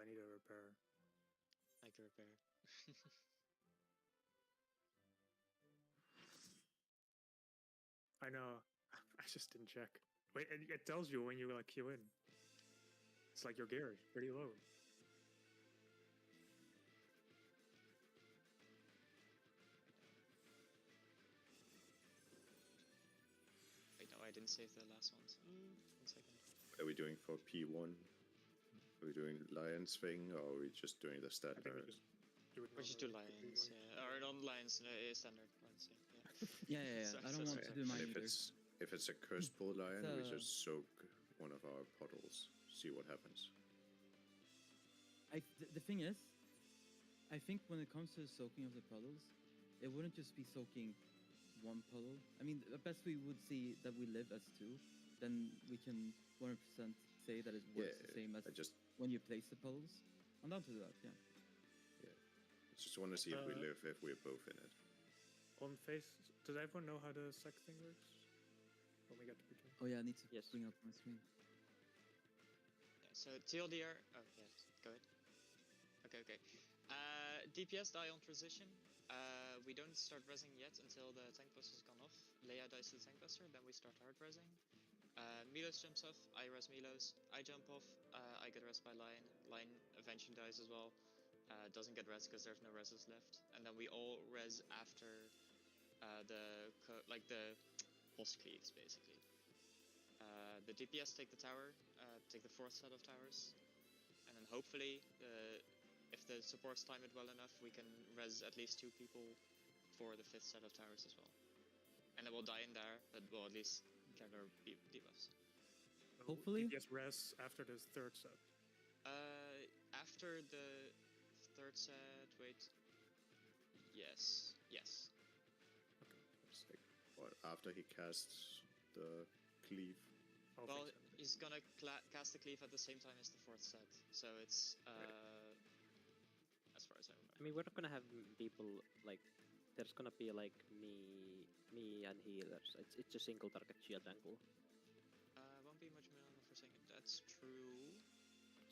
need a repair. I can repair. I know. I just didn't check. Wait, it tells you when you like queue in. It's like your gear is pretty low. Wait, no, I didn't save the last ones. 1 second. Are we doing for P1? Are we doing Lion's thing, or are we just doing the stat barracks? Or just do Lions, yeah. Or not Lions, standard Lions, Yeah. Sorry, I don't want to do mine And either. if it's a cursed bull lion, we So- just soak one of our puddles, see what happens. The thing is, I think when it comes to the soaking of the puddles, it wouldn't just be soaking one puddle. I mean, the best we would see that we live as two, then we can 100% say that it works the same as when you place the puddles. I'm down to do that, yeah. Yeah. I just want to see if we live if we're both in it. On face, does everyone know how the sec thing works? When we get to begin. Oh yeah, I need to bring up my screen. Yeah, so TLDR. Oh yeah, go ahead. Okay. DPS die on transition. We don't start resing yet until the tank buster's gone off. Leia dies to the tank buster, then we start hard resing. Milos jumps off, I res Milos. I jump off, I get res by Lion. Lion eventually dies as well. Doesn't get res because there's no reses left. And then we all res after the boss cleaves, basically. The DPS take the tower, take the 4th set of towers. And then hopefully, if the supports time it well enough, we can res at least 2 people for the 5th set of towers as well. And then we'll die in there, but we'll at least get our debuffs. Hopefully. DPS res after the 3rd set. After the 3rd set, wait. Yes. Okay. It's like, what, after he casts the cleave? Oh, well, he's gonna cast the cleave at the same time as the 4th set, so it's as far as I remember. I mean, we're not gonna have people like. There's gonna be like me and healers. It's a single target shield angle. Won't be much mana for saying it. That's true.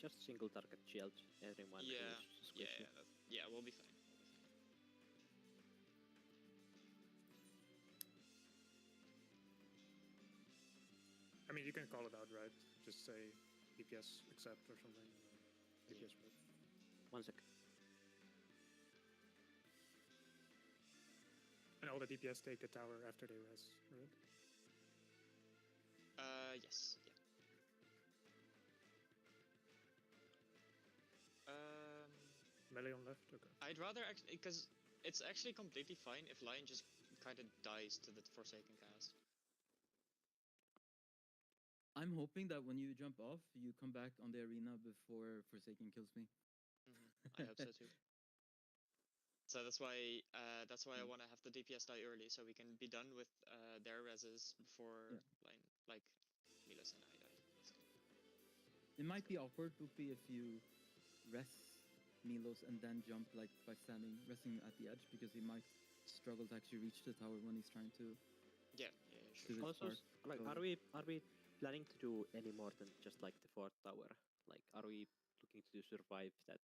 Just single target shield. Everyone. Yeah, yeah. Yeah, we'll be fine. I mean, you can call it out, right? Just say DPS accept or something. DPS res. 1 sec. And all the DPS take the tower after they res, right? Yes, yeah. Melee on left, okay. I'd rather actually, because it's actually completely fine if Lion just kind of dies to the Forsaken cast. I'm hoping that when you jump off, you come back on the arena before Forsaken kills me. I hope so too. So that's why I want to have the DPS die early, so we can be done with their reses before like Milos and I die. It might be awkward, Boopy, if you rest Milos and then jump like by resting at the edge, because he might struggle to actually reach the tower when he's trying to. Yeah, sure. Also, like, are we planning to do any more than just like the 4th tower? Like, are we looking to survive that?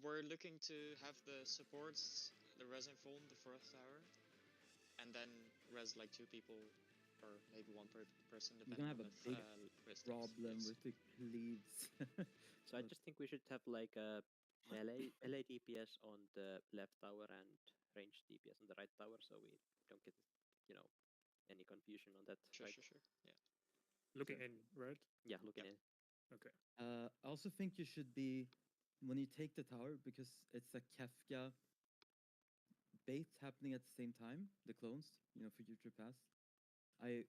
We're looking to have the supports, the res in full, the 4th tower, and then res like 2 people, or maybe 1 per person, depending on if You're gonna have a big problem with the cleaves. So I just think we should have like a melee DPS on the left tower and range DPS on the right tower, so we don't get, any confusion on that. Sure, yeah. Looking in, right? Yeah, looking in. Okay. I also think you should be, when you take the tower, because it's a Kefka bait happening at the same time, the clones, for future pass. I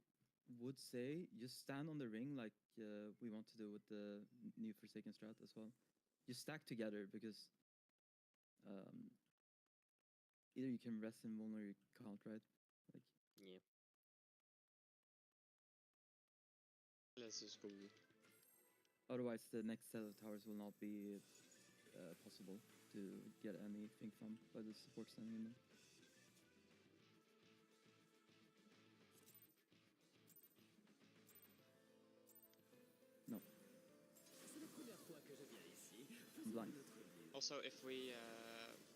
would say just stand on the ring like we want to do with the new Forsaken strat as well. You stack together, because either you can rest in one or you can't, right? Like, yeah. This is cool. Otherwise, the next set of towers will not be possible to get anything from by the support standing in them. No. Also, if we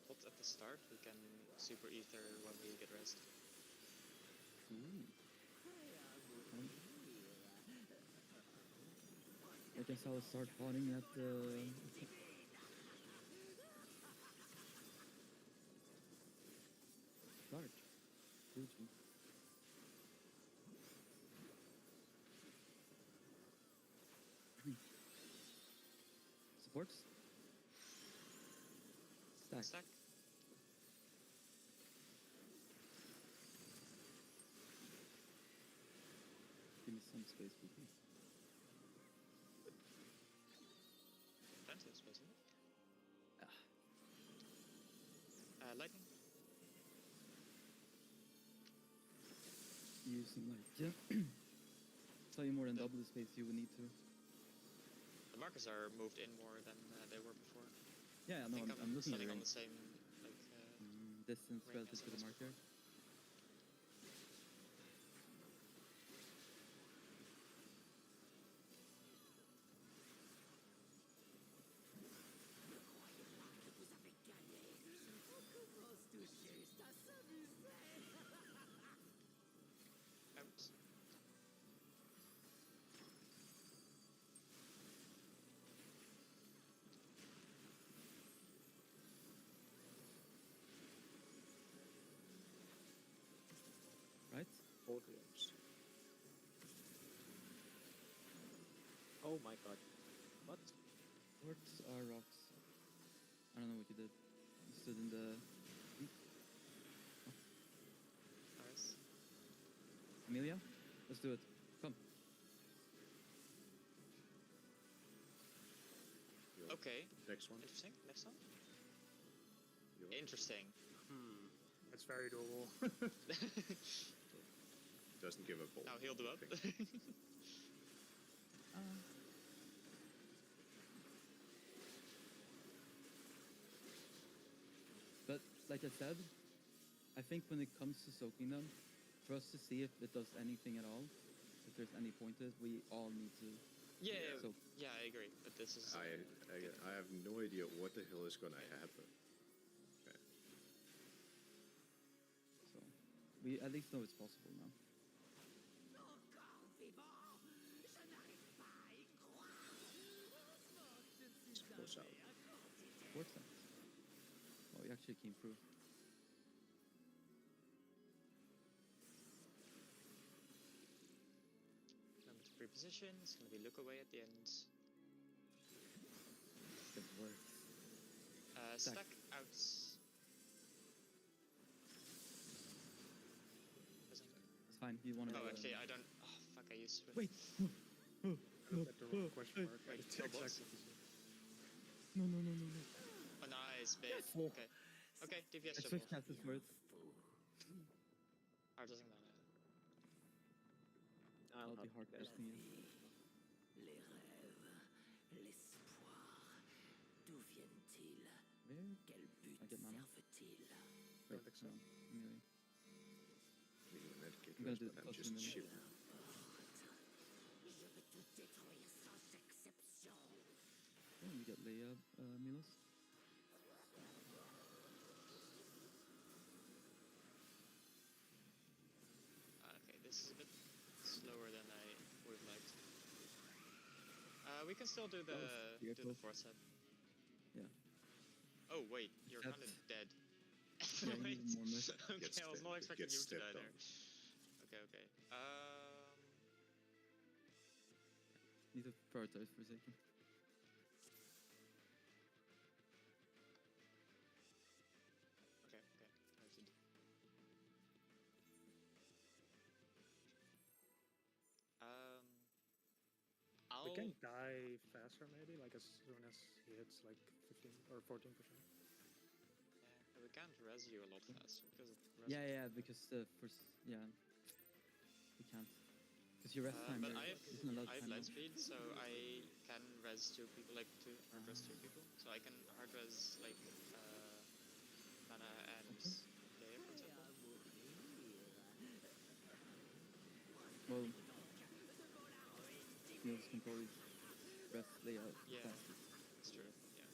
plot at the start, we can super ether when we get rest. Ooh. I guess I'll start plotting at the. Start. Gucci. Supports? Stack. Stack. Give me some space, PP. Plenty of space, isn't it? Ah. Lightning. Using like slightly more than double the space you would need to. The markers are moved in more than they were before. Yeah, I no, think I'm looking at standing on range. the same like. Distance range relative as to the this marker. Out. Right? Audience. Oh my god. What? Words are rocks. I don't know what you did. You stood in the. Nice. Amelia? Let's do it. Come. Okay. Next one. Interesting. Next one. You're- Interesting. That's very doable. Doesn't give a ball. Now heal them up. But like I said, I think when it comes to soaking them, for us to see if it does anything at all, if there's any point to it, we all need to yeah, soak. yeah, I agree. But this is. I have no idea what the hell is gonna happen. So we at least know it's possible now. Suppose out. Works out. Oh, we actually came through. Number 3 position. It's gonna be look away at the end. It works. Stack. Stack out. It's fine. You want to. Oh, actually, I don't. Oh, fuck! I used. Wait. I looked at the wrong question mark. Wait, It's kill exactly boss? what you said. No. Oh, nice bait. Oh. Okay. Okay, DPS I jump switched off. casters for it. Hard doesn't matter. I'll be help hard you guys. casting you. Les rêves, l'espoir, d'où viennent-ils? Where? Quel but I get mana. servent-ils? Don't think so. no, Amelia. Meaning medkit I'm gonna rest, do but it I'm close to just the chilling. Je vais tout détruire sans exception. Oh, you get Leia, Milos. Okay, this is a bit slower than I would have liked. We can still do the you do the go. force set. Yeah. Oh wait, you're kind of That's- dead. Yeah, you Wait. need more mist. Okay, Gets I was ste- not expecting gets you to die stepped there. on. Okay. Need to prioritize for a second. Okay. Noted. I'll. We can die faster, maybe, like as soon as he hits like 15 or 14%. Yeah, we can't res you a lot faster because of res. Yeah, because first, yeah, we can't. Because your rest time But there isn't a lot of I have time light now. speed, so I can res 2 people, like hard res 2 people. So I can hard res like Mana and Okay. Leia, for example. Well, Milos can probably rest Leia Yeah. fastest. It's true. Yeah.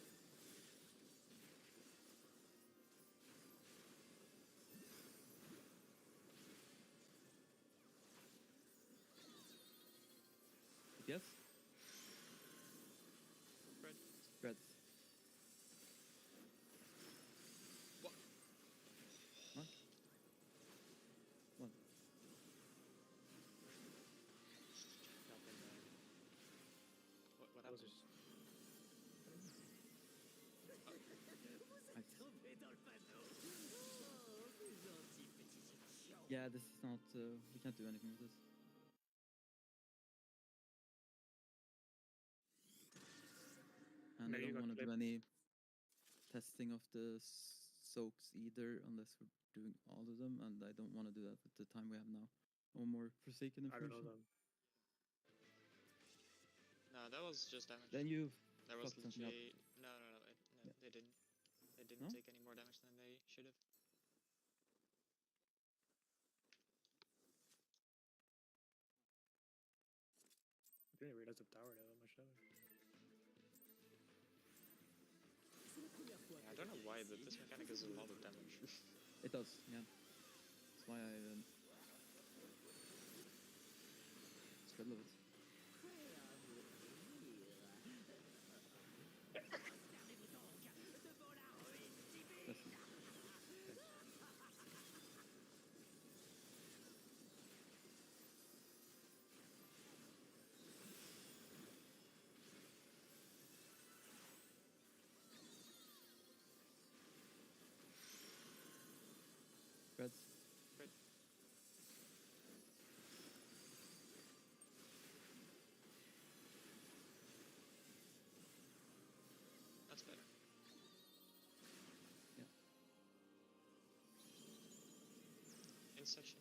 was just. Tombé dans le panneau. Oh, c'est gentil, petit idiot. Yeah, this is not. We can't do anything with this. And No, I you don't got want to do clipped. any testing of the soaks either, unless we're doing all of them, and I don't want to do that with the time we have now. No more Forsaken I don't know information. them. No, that was just damage. Then you That was fucked something up. legit. No, Yeah. they didn't. They didn't No? take any more damage than they should have. I didn't realize the tower did that much damage. Yeah, I don't know why, but this mechanic is a lot of damage. It does, yeah. That's why I spread of it. That's it. Reds. Red. That's better. Yeah. In session.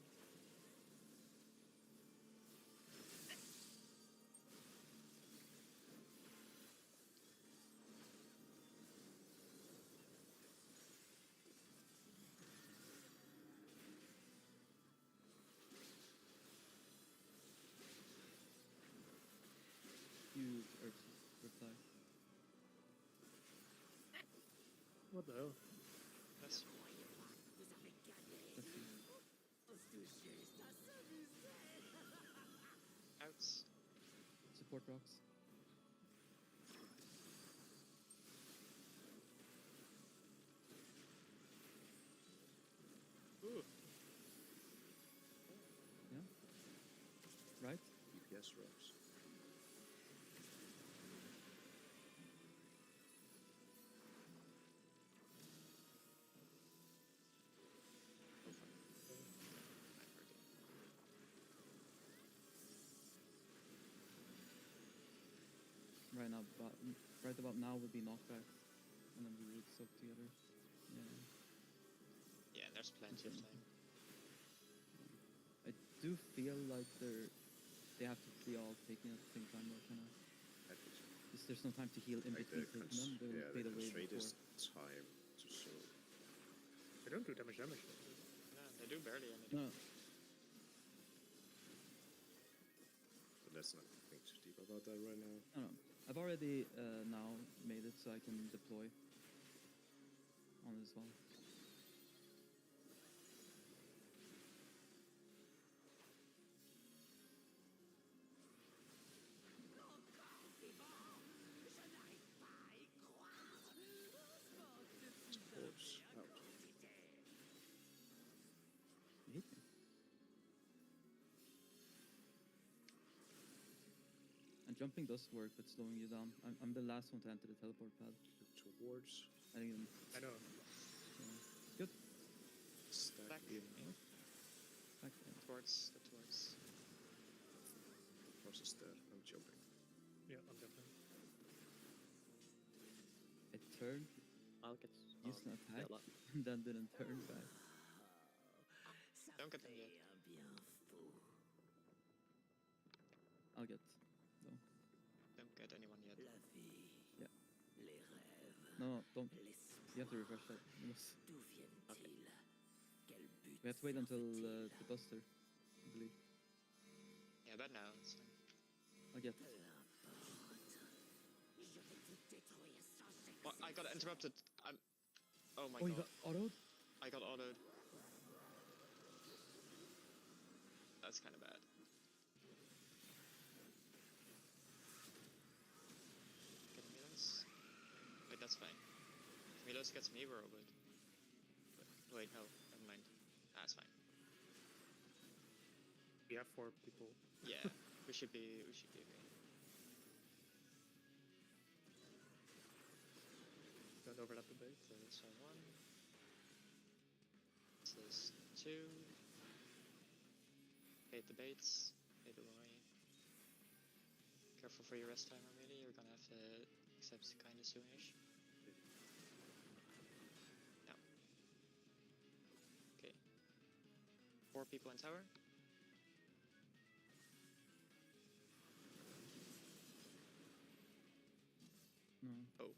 Huge Earth reply. What the hell? That's That's it. outs. Support rocks. Ooh. Yeah. Right? DPS rocks. Right about now would be knockbacks, and then we would soak together. Yeah. Yeah, there's plenty of time. I do feel like they have to be all taken at the same time, though, kind of. I think so. Because there's no time to heal in Like between taking them. They will yeah, fade the away constraint before. is time to soak. They don't do damage. No, they do barely any No, damage. But let's not think too deep about that right now. no. I've already now made it so I can deploy on this one. Supports out. You hate me. And jumping does work, but slowing you down. I'm the last one to enter the teleport pad. Look towards. I think I know. good. Stack Back in. Back towards the towards. Cross is dead. I'm jumping. Yeah, I'm jumping. I turned, I'll get used an attack, Bella. and then didn't turn back. Don't get them yet. I'll get. No, Don't get anyone yet. La vie, Yeah. les rêves, no, don't. l'espoir. You have to refresh that. Yes. D'où viennent-ils? Quel but We have to wait until servent-il? the buster, I believe. Yeah, but now it's fine. I'll get. Peu importe. Je vais tout détruire sans Well, I got interrupted. I'm. Oh my Oh, you god. got autoed? I got autoed. That's kind of bad. Get Milos. Wait, that's fine. If Milos gets me, we're all good. Wait, no, never mind. That's fine. We have 4 people. Yeah, we should be okay. don't overlap the bait. This is 1. This is 2. Bait the baits. Bait away. Careful for your rest timer, really. You're gonna have to accept kinda soonish. No. Okay. 4 people in tower. No. Oh.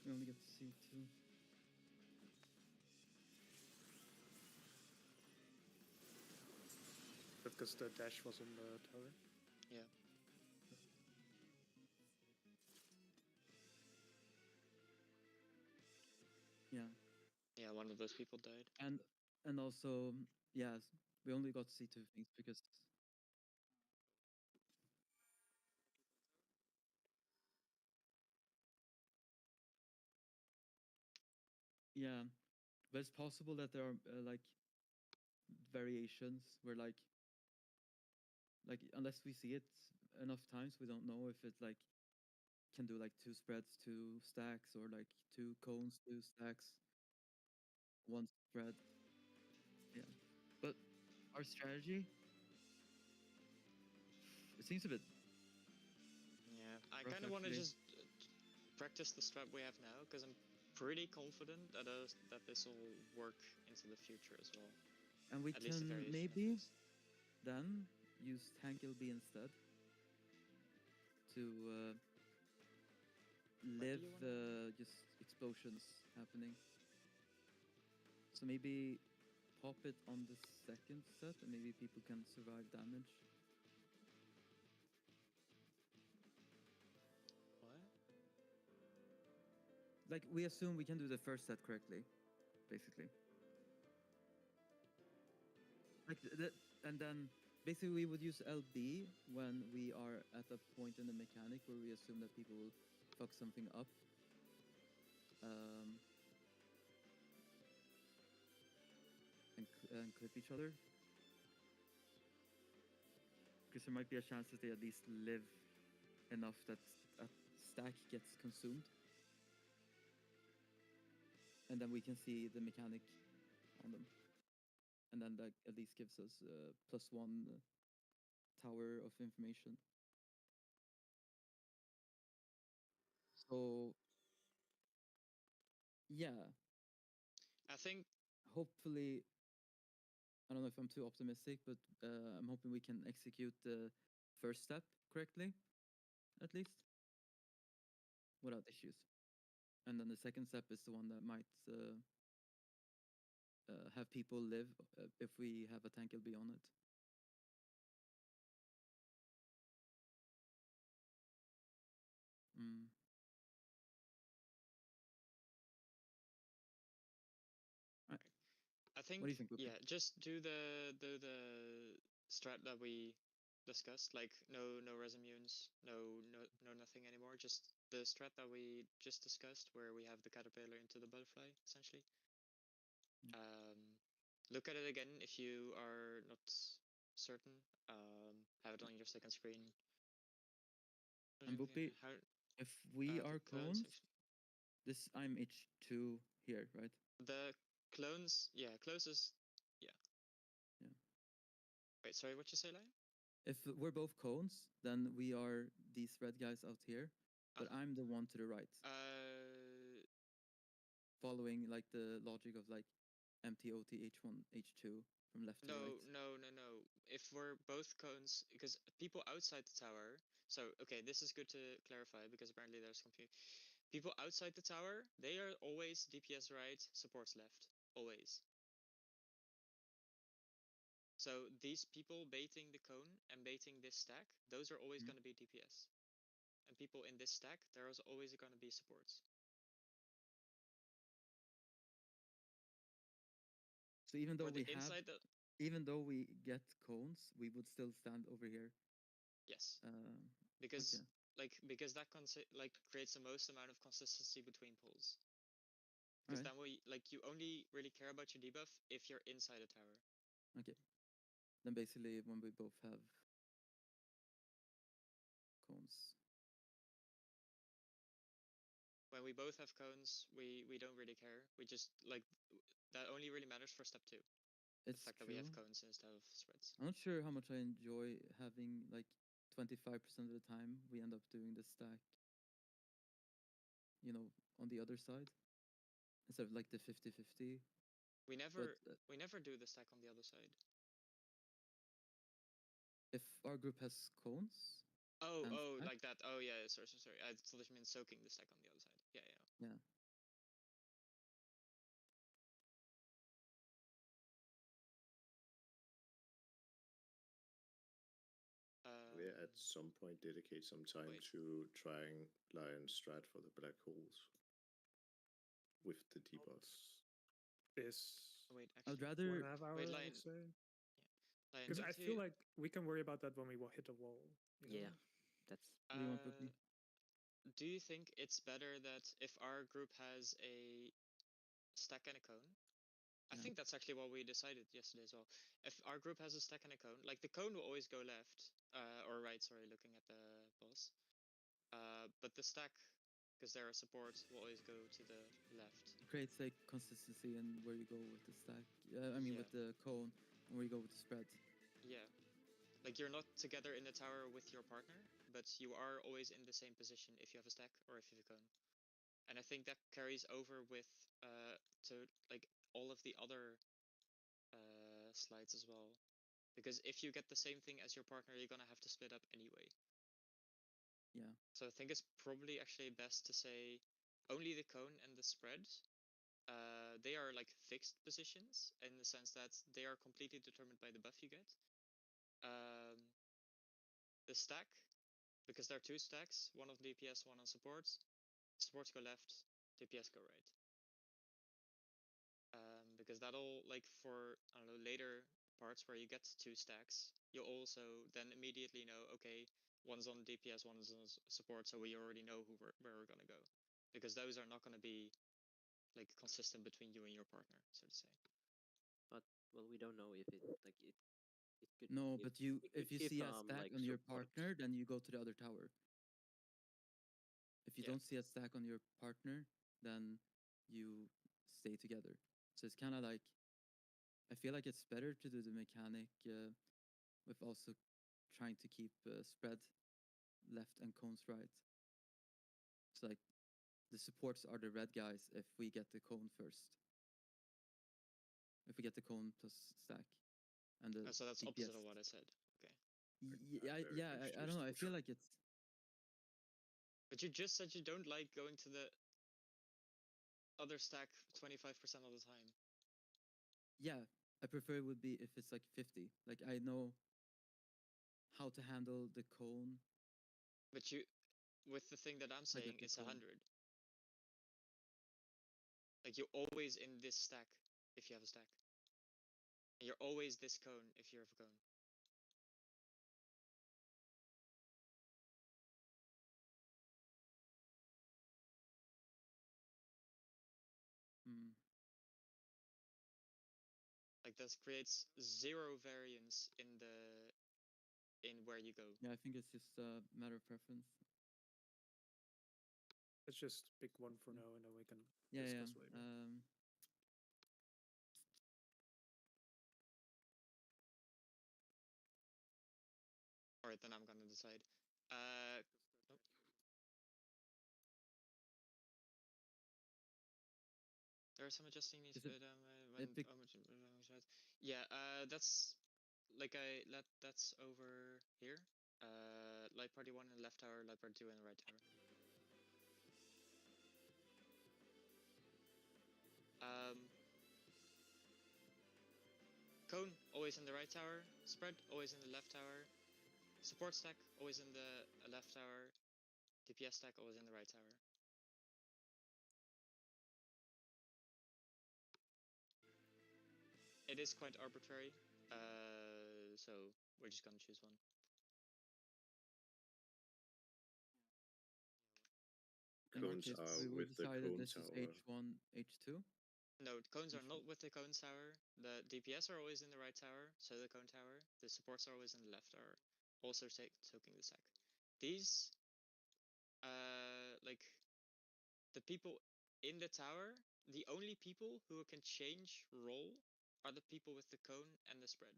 We only get to see 2. Because the dash was on the tower. Yeah. Yeah. Yeah, one of those people died. And also, yeah, we only got to see 2 things because yeah, but it's possible that there are like variations where like unless we see it enough times, we don't know if it like can do like 2 spreads, 2 stacks, or like 2 cones, 2 stacks, 1 spread. Yeah, but our strategy, it seems a bit Yeah. I rough, kind of want to actually. just practice the strat we have now, because I'm pretty confident that this will work into the future as well. And we At least the can variation, at maybe least. then use tank LB instead to Where do live you wanna- just explosions happening. So maybe pop it on the second set, and maybe people can survive damage. What? Like, we assume we can do the first set correctly, basically. Like, and then basically we would use LB when we are at a point in the mechanic where we assume that people will fuck something up. And clip each other. Because there might be a chance that they at least live enough that a stack gets consumed. And then we can see the mechanic on them. And then that at least gives us +1 tower of information. So, yeah. I think Hopefully, I don't know if I'm too optimistic, but I'm hoping we can execute the first step correctly, at least, without issues. And then the second step is the one that might have people live if we have a tank LB on it. I think, What do you think, Luca? yeah, just do the strat that we discussed, like no resumes, no nothing anymore. Just the strat that we just discussed, where we have the caterpillar into the butterfly, essentially. Look at it again if you are not certain. Have it on your second screen. And Bupi, if we are clones, I'm H2 here, right? The clones, yeah, closest, yeah. Yeah. Wait, sorry, what you say, Lion? If we're both cones, then we are these red guys out here, but I'm the one to the right. Following like the logic of like MTOT H1 H2 from left to right. No. If we're both cones, because people outside the tower. So okay, this is good to clarify because apparently there's confusion. People outside the tower, they are always DPS right, supports left, always. So these people baiting the cone and baiting this stack, those are always going to be DPS. And people in this stack, there is always going to be supports. So even though even though we get cones, we would still stand over here. Yes. Because okay. because that creates the most amount of consistency between pulls. Because then you only really care about your debuff if you're inside a tower. Okay. Then basically when we both have cones. when we both have cones, we don't really care. We just like that only really matters for step 2. The It's fact that true. we have cones instead of spreads. I'm not sure how much I enjoy having like 25% of the time we end up doing the stack, you know, on the other side instead of like the 50-50. We But never do the stack on the other side. if our group has cones, Oh, and oh, stack? like that. Oh yeah, sorry. I thought you meant soaking the stack on the other side. Yeah, yeah. Yeah. We at some point dedicate some time Wait. to trying Lion Strat for the black holes with the debuffs. This Wait, I'd actually. 1.5 rather. hour, Wait, I Lion. would say. Lion, Because don't I feel like we can worry about that when we hit a wall. You know? Yeah, that's What do you want, Bookie? Do you think it's better that if our group has a stack and a cone? I Yeah. think that's actually what we decided yesterday as well. If our group has a stack and a cone, like the cone will always go left, or right, sorry, looking at the boss. But the stack, because they're a support, will always go to the left. Creates like consistency in where you go with the stack. I mean, Yeah. with the cone, and where you go with the spread. Yeah. Like you're not together in the tower with your partner, but you are always in the same position if you have a stack or if you have a cone. And I think that carries over with to like all of the other slides as well. Because if you get the same thing as your partner, you're gonna have to split up anyway. Yeah. So I think it's probably actually best to say only the cone and the spread. They are like fixed positions in the sense that they are completely determined by the buff you get. The stack, because there are 2 stacks, one on DPS, one on supports. Supports go left, DPS go right. Because that'll, like, for, I don't know, later parts where you get 2 stacks, you'll also then immediately know, okay, one's on DPS, one's on support, so we already know where we're gonna go. Because those are not gonna be, like, consistent between you and your partner, so to say. but well, we don't know if it like it could. No, but you, it could if you give, see a stack like, on your support. partner, then you go to the other tower. If you Yeah. don't see a stack on your partner, then you stay together. So it's kind of like, I feel like it's better to do the mechanic with also trying to keep spread left and cones right. So like the supports are the red guys if we get the cone first. If we get the cone plus stack, and the So that's DPS. opposite of what I said. Okay. I don't know. I feel like it's. But you just said you don't like going to the other stack 25% of the time. Yeah, I prefer it would be if it's like 50. Like I know how to handle the cone. But you, with the thing that I'm I get saying, the it's cone. 100. Like you're always in this stack if you have a stack. And you're always this cone if you have a cone. Hmm. Like that creates 0 variance in where you go. Yeah, I think it's just a matter of preference. Let's just pick one for now, and then we can Yeah, yeah. discuss later. Alright, then I'm gonna decide. Nope. There are some adjusting needs, Is it but epic? yeah, that's like that's over here. Light party 1 in the left tower, light party 2 in the right tower. Cone always in the right tower, spread always in the left tower, support stack always in the left tower, DPS stack always in the right tower. It is quite arbitrary, so we're just gonna choose one. In our Cones case, are we with the decided cone this is tower. H1, H2. No, cones are Which not with the cone tower. The DPS are always in the right tower, so the cone tower. The supports are always in the left tower, also soaking the stack. These, like, the people in the tower, the only people who can change role are the people with the cone and the spread.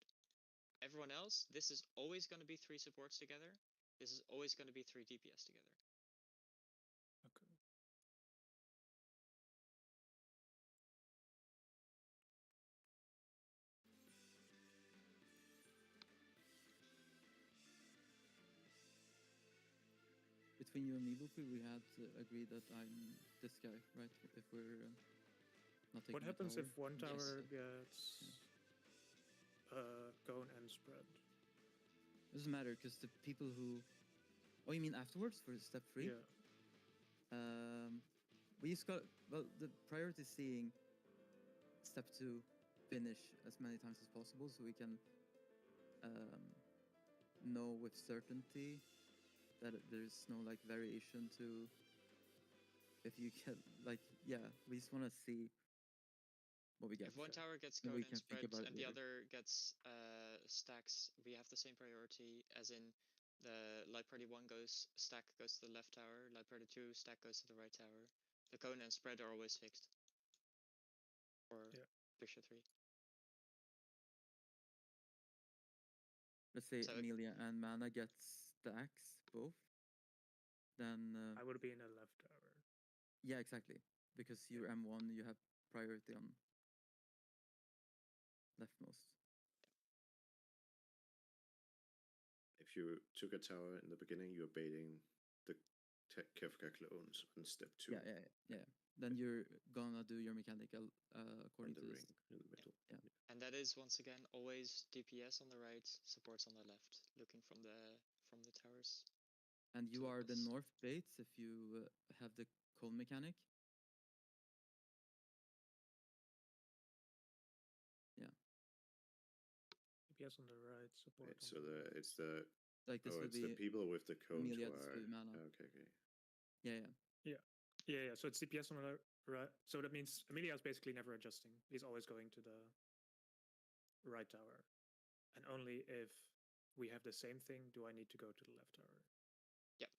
Everyone else, this is always going to be 3 supports together. This is always going to be 3 DPS together. Okay. Between you and me, Buffy, we had agreed that I'm this guy, right? If we're not taking What a happens tower. if one Yes. tower gets cone and spread? Doesn't matter because the people who. Oh, you mean afterwards for step 3? Yeah. We just got. Well, the priority is seeing step 2 finish as many times as possible, so we can know with certainty that there's no like variation to. If you get like, yeah, we just want to see what we get. If one tower gets Then cone we and can think spread about it and the later. other gets stacks, we have the same priority as in the light party 1 stack goes to the left tower, light party 2 stack goes to the right tower. The cone and spread are always fixed. Or Yeah. picture 3. Let's say So- Amelia and Mana get stacks both. Then I would be in the left tower. yeah, exactly. Because you're M1, you have priority on leftmost. If you took a tower in the beginning, you're baiting the Kefka clones on step 2. Yeah. Then you're gonna do your mechanical And according the to ring this. in the middle. Yeah. And that is once again always DPS on the right, supports on the left, looking from the towers. And you So are the this- north baits if you have the cone mechanic. DPS on the right, support Right, on so the it's the Like this would it's the be people with the cones Amelia who to are Mana. okay. Yeah. Yeah. So it's DPS on the right. So that means Emilia's basically never adjusting. He's always going to the right tower, and only if we have the same thing do I need to go to the left tower. Yep.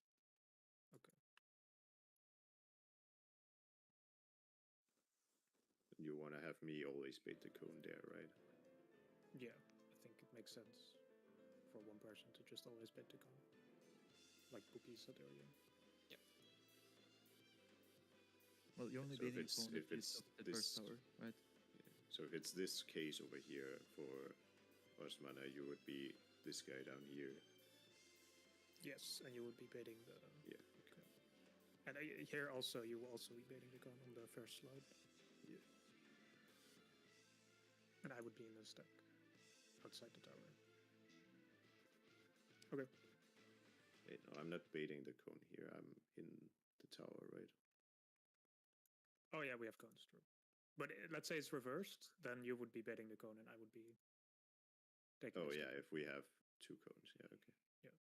Okay. You want to have me always bait the cone there, right? Yeah, I think it makes sense for one person to just always bait the cone, like Bookie said earlier. Well, you're only So if beating it's- cone if if you it's stop the first this- tower, right? So if it's this case over here for Osmana, you would be this guy down here. Yes, and you would be baiting the Yeah. cone. And here also you will also be baiting the cone on the first slide. Yeah. And I would be in the stack outside the tower. Okay. Wait, no, I'm not baiting the cone here. I'm in the tower, right? Oh yeah, we have cones, true. But let's say it's reversed, then you would be betting the cone and I would be taking Oh the yeah, stack. if we have 2 cones, yeah, okay. Yeah.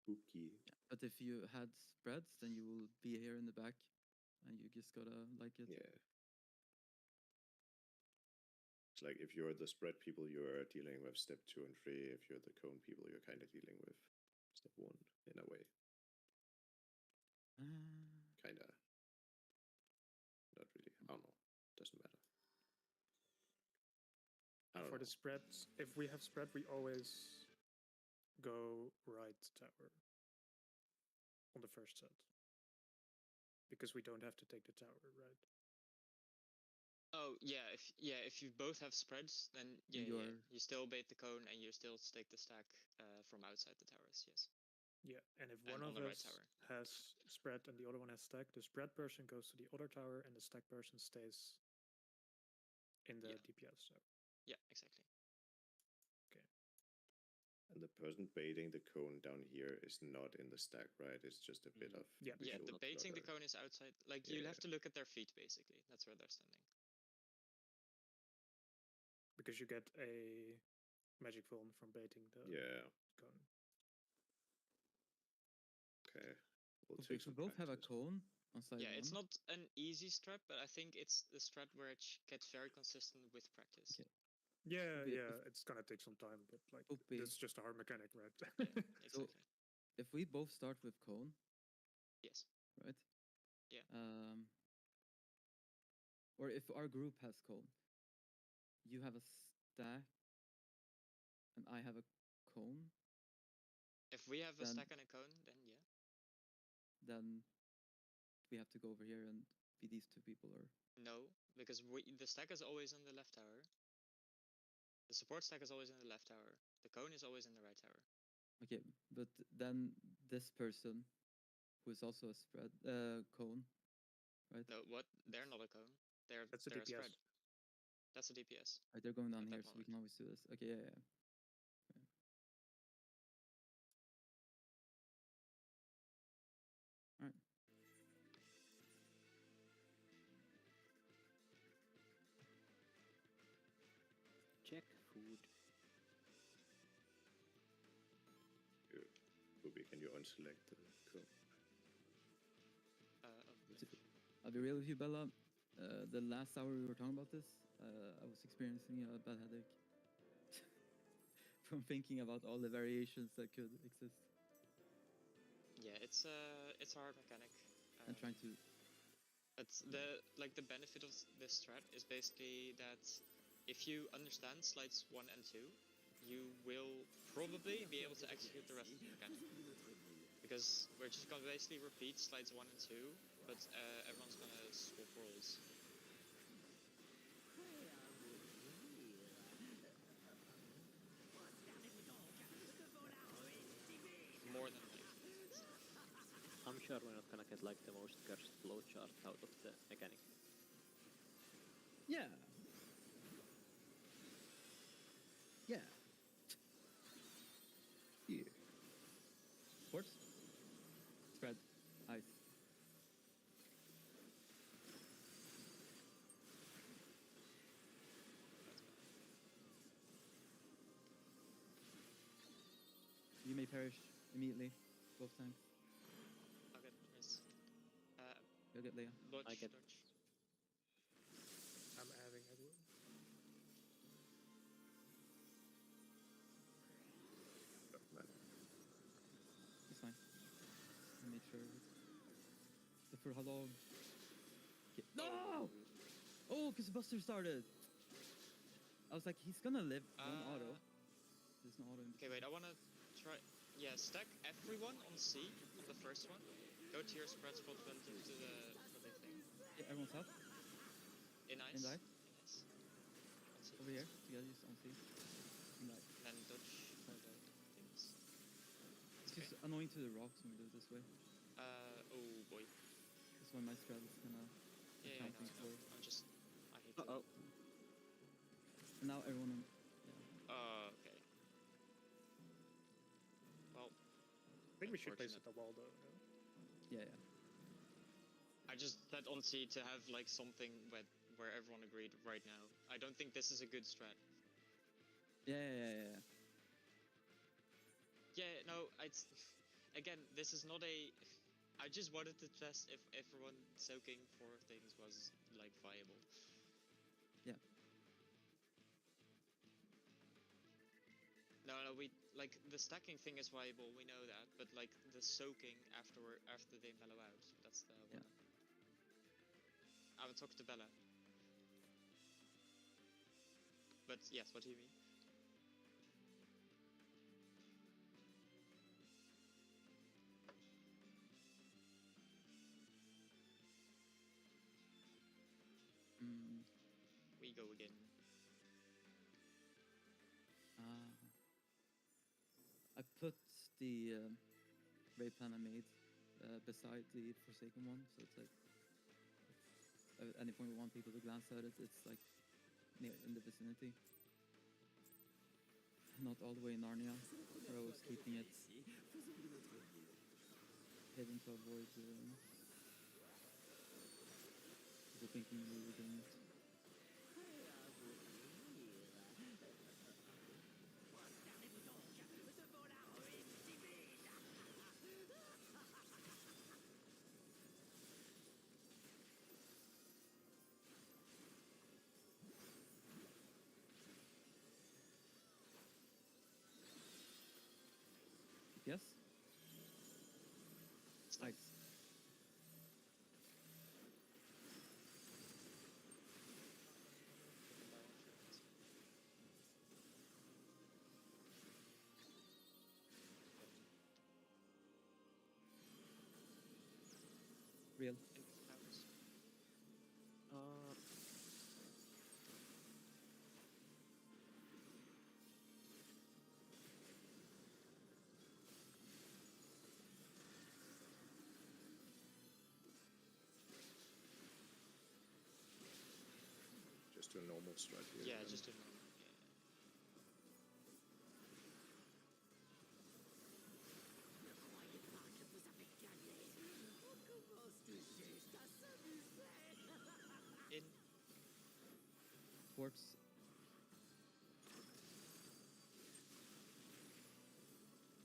Spooky. But if you had spreads, then you will be here in the back, and you just gotta like it. Yeah. It's like if you're the spread people, you're dealing with step 2 and 3. If you're the cone people, you're kind of dealing with step 1 in a way. Kinda. Not really. I don't know. Doesn't matter. I don't For the know. spreads, if we have spread, we always go right tower on the first set. Because we don't have to take the tower, right? Oh yeah, if you both have spreads, then you still bait the cone and you still take the stack from outside the towers. Yes. Yeah, and if And one on of the right us tower. has spread and the other one has stack, the spread person goes to the other tower and the stack person stays in the Yeah. DPS. So Yeah, exactly. And the person baiting the cone down here is not in the stack, right? It's just a bit of Yeah. Yeah, visual the baiting the clutter. cone is outside. Like you'll Yeah. have to look at their feet basically. That's where they're standing. because you get a magic phone from baiting the Yeah. cone. Okay. We'll Okay, take so some both have a practice. cone on side Yeah, it's one. not an easy strat, but I think it's the strat where it gets very consistent with practice. Okay. Yeah, Okay, yeah, it's gonna take some time, but like Okay. it's just a hard mechanic, right? Yeah, exactly. If we both start with cone, Yes. right? Yeah. Or if our group has cone, you have a stack, and I have a cone, If we have a Then- stack and a cone, then yeah. then we have to go over here and be these two people, or No, because the stack is always in the left tower. The support stack is always in the left tower. The cone is always in the right tower. okay, but then this person, who is also a spread cone, right? No, what? They're not a cone. They're That's a they're DPS. spread. That's a DPS. Right, they're going down At that here, so we can moment. always do this. Okay, yeah, yeah. Okay. All right. Check food. Ruby, can you unselect the cone? I'll be real with you, Bella. The last hour we were talking about this, I was experiencing a bad headache from thinking about all the variations that could exist Yeah, it's a hard mechanic. and trying to. It's the benefit of this strat is basically that if you understand slides 1 and 2, you will probably be able to execute the rest of the mechanic. Because we're just gonna basically repeat slides 1 and 2, but everyone's gonna swap roles. More than likely. I'm sure we're not gonna get like the most cursed flowchart out of the mechanic. Yeah. Yeah. Yeah. Sports? Spread. Ice. You may perish immediately, both times. I'll get miss. You'll get Leia. Dodge, I get- dodge. I'm having Edward. Oh, man. It's fine. I made sure. But for how long? Okay. No! Oh, because Buster started. I was like, he's gonna live one auto. There's no auto in Okay, wait, I wanna try. Yeah, stack everyone on C on the first one. Go to your spread spot relative to the thing. Okay, everyone's up. In ice. In light. In ice. On C. Over here. Together, just on C. In light. And then dodge for the things. It's just annoying to the rocks when we do it this way. Oh boy. That's why my strat is kind of Yeah, I accounting know. for. I hate it. Uh-oh. And now everyone. Okay. Well, I think we should place it at the wall though. No? Yeah, yeah. I just set on C to have like something where everyone agreed right now. I don't think this is a good strat. Yeah. Yeah, no, it's again, this is not a. I just wanted to test if everyone soaking for things was like viable. Yeah. No, we like the stacking thing is viable. We know that, but like the soaking after they mellow out, that's the one. Yeah. I will talk to Bella. But yes, what do you mean? Mm, We go again. I put the raid plan I made beside the Forsaken one, so it's like if at any point we want people to glance at it, it's like near in the vicinity. Not all the way in Narnia, where I was keeping it hidden to avoid people thinking we were doing it. Yes? Nice. Real. in towers? Uh, Just do a normal strat here. Yeah, then. just do normal. Yeah. Ne croyez pas que vous avez gagné. On commence tout juste à s'amuser. In. Towards.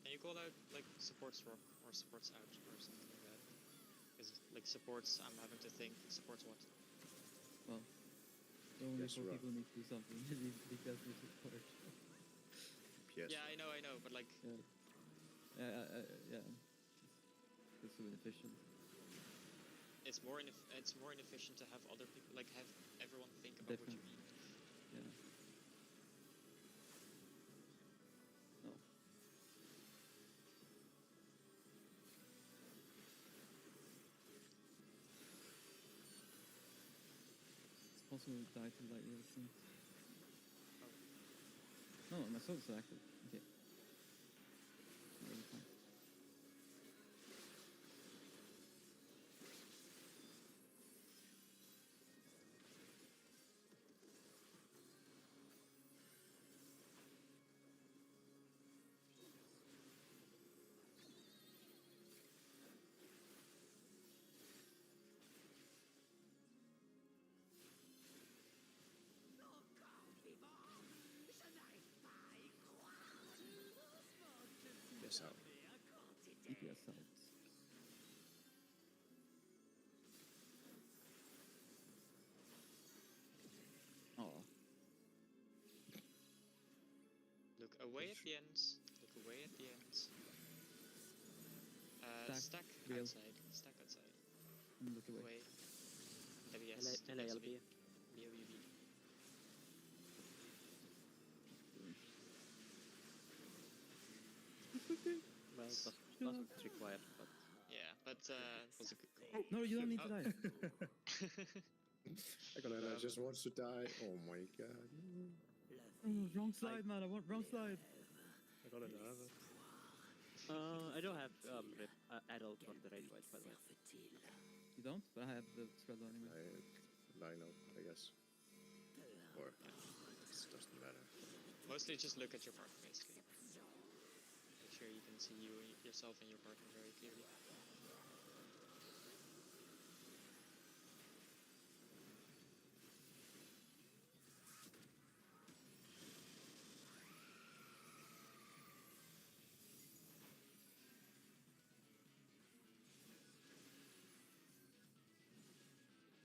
Can you call out like supports rock or supports out or something like that? Because like supports, I'm having to think supports what? Well, the only Yes, four rock. people need to do something. Because we support. PS. Yeah, I know, but like Yeah. It's so inefficient. it's more inefficient to have other people like have everyone think about what you Different. mean. Yeah. No. It's possible to die to light resistance. No, my sword's still active. Okay. Really fine. Encore vivant. Je n'arrive pas à y croire. Heureusement que vous Yes, out. avez un quantité. DPS out. Oh. Look away at the ends. Look away at the ends. Stack, Stack real. outside. Stack outside. And look away. Away. WS. LALB. BOUB. Well, it wasn't required, but Yeah, but it was a good call. No, you don't need to Oh. die. I just wants to die. Oh my god. Oh, wrong slide, man. I want wrong slide. I got a lava. I don't have adult on the raid white, by the way. You don't? But I have the spread anyway. Line up, I guess. Or it doesn't matter. Mostly just look at your partner, basically. Make sure you can see yourself and your partner very clearly.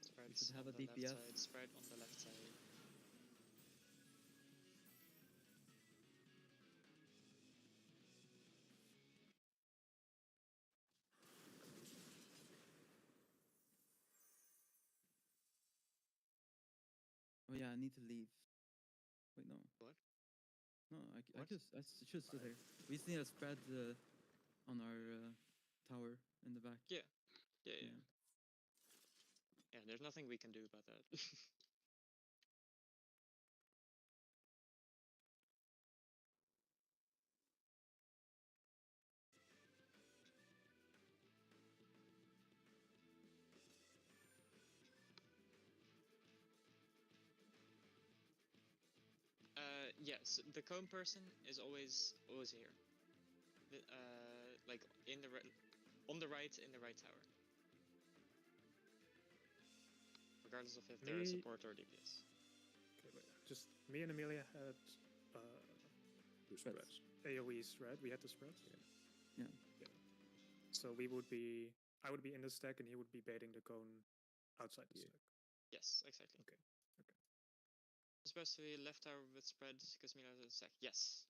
Spreads should have on a the DPS. left side, spread on the left side. Oh yeah, I need to leave. Wait, no. What? No, I What? should stay here. We just need a spread on our tower in the back. Yeah. Yeah, there's nothing we can do about that. Yes, the cone person is always here. Like on the right in the right tower. Regardless of if they're a Me- support or DPS. Okay, wait. Just me and Amelia had Two Spreads. spreads. AoE spread. We had the spreads. Yeah. So I would be in the stack and he would be baiting the cone outside the Yeah. stack. Yes, exactly. Okay. Supposed to be left tower with spread because Mila is a stack. Yes.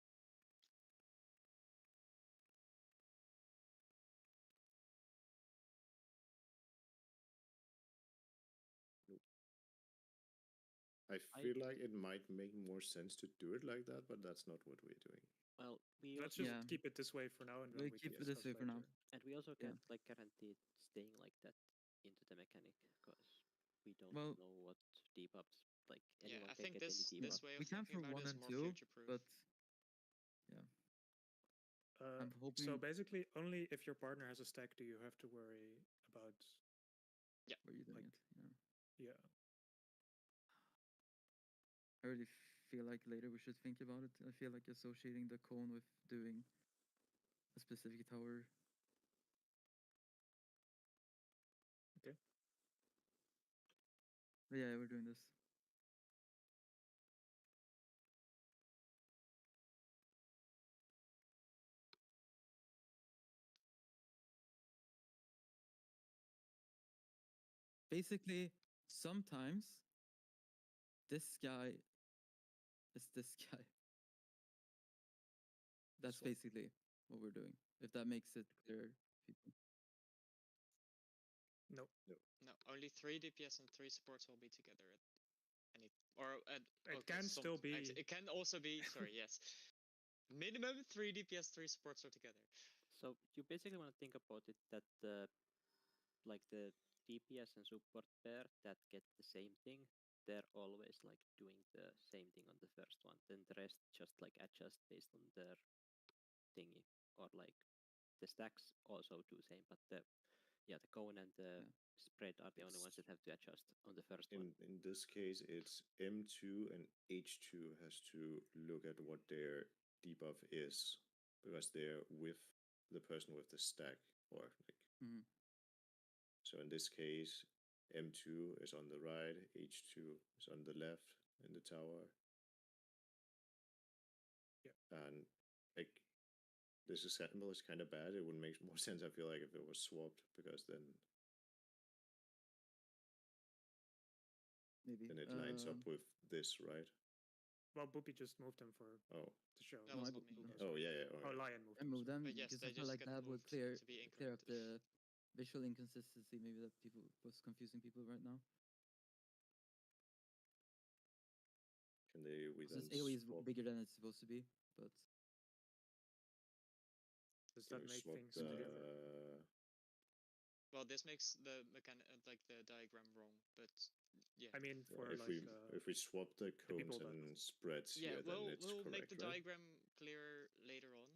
I feel like it might make more sense to do it like that, but that's not what we're doing. Well, we Let's also just Yeah. keep it this way for now, and then We'll we keep can it this discuss way for now. later. and we also Yeah. can't like guarantee it staying like that into the mechanic because we don't Well- know what debuffs like Yeah, anyone I can think get this any debuff. way We of can thinking for about 1 it is and more 2, future-proof. but I'm So hoping basically, only if your partner has a stack do you have to worry about. where you're doing like- it. Yeah. Yeah. I really feel like later we should think about it. I feel like associating the cone with doing a specific tower. Okay. But yeah, we're doing this. Basically, sometimes this guy is this guy. That's Swap. basically what we're doing. If that makes it clear, people. No. No, only 3 DPS and 3 supports will be together at any. Or at. It okay, can still be. It can also be. Sorry, yes. Minimum 3 DPS, 3 supports are together. So you basically want to think about it that like the DPS and support pair that get the same thing, they're always like doing the same thing on the first one. Then the rest just like adjust based on their thingy, or like the stacks also do same, but the cone and the spread are the only ones that have to adjust on the first one. In this case, it's M2 and H2 has to look at what their debuff is because they're with the person with the stack, or like. Mhm. So in this case, M2 is on the right, H2 is on the left in the tower. Yeah. And like this example is kind of bad. It would make more sense, I feel like, if it was swapped, because then Maybe. it lines up with this, right? Well, Boopy just moved them for Oh. the show. That No, was I not me. moved Oh yeah. Oh, Lion moved. I moved them But yes, because they I felt just like get that would moved clear to be up increment. the visual inconsistency. Maybe that people was confusing people right now. Can they? We then Because AOE is swap, bigger than it's supposed to be, but Does can that we make swap things the? together? Well, this makes the like the diagram wrong, but yeah. I mean, for if like. we swap the people cones that- and spreads Yeah, here, then we'll it's we'll correct, make the right? diagram clearer later on,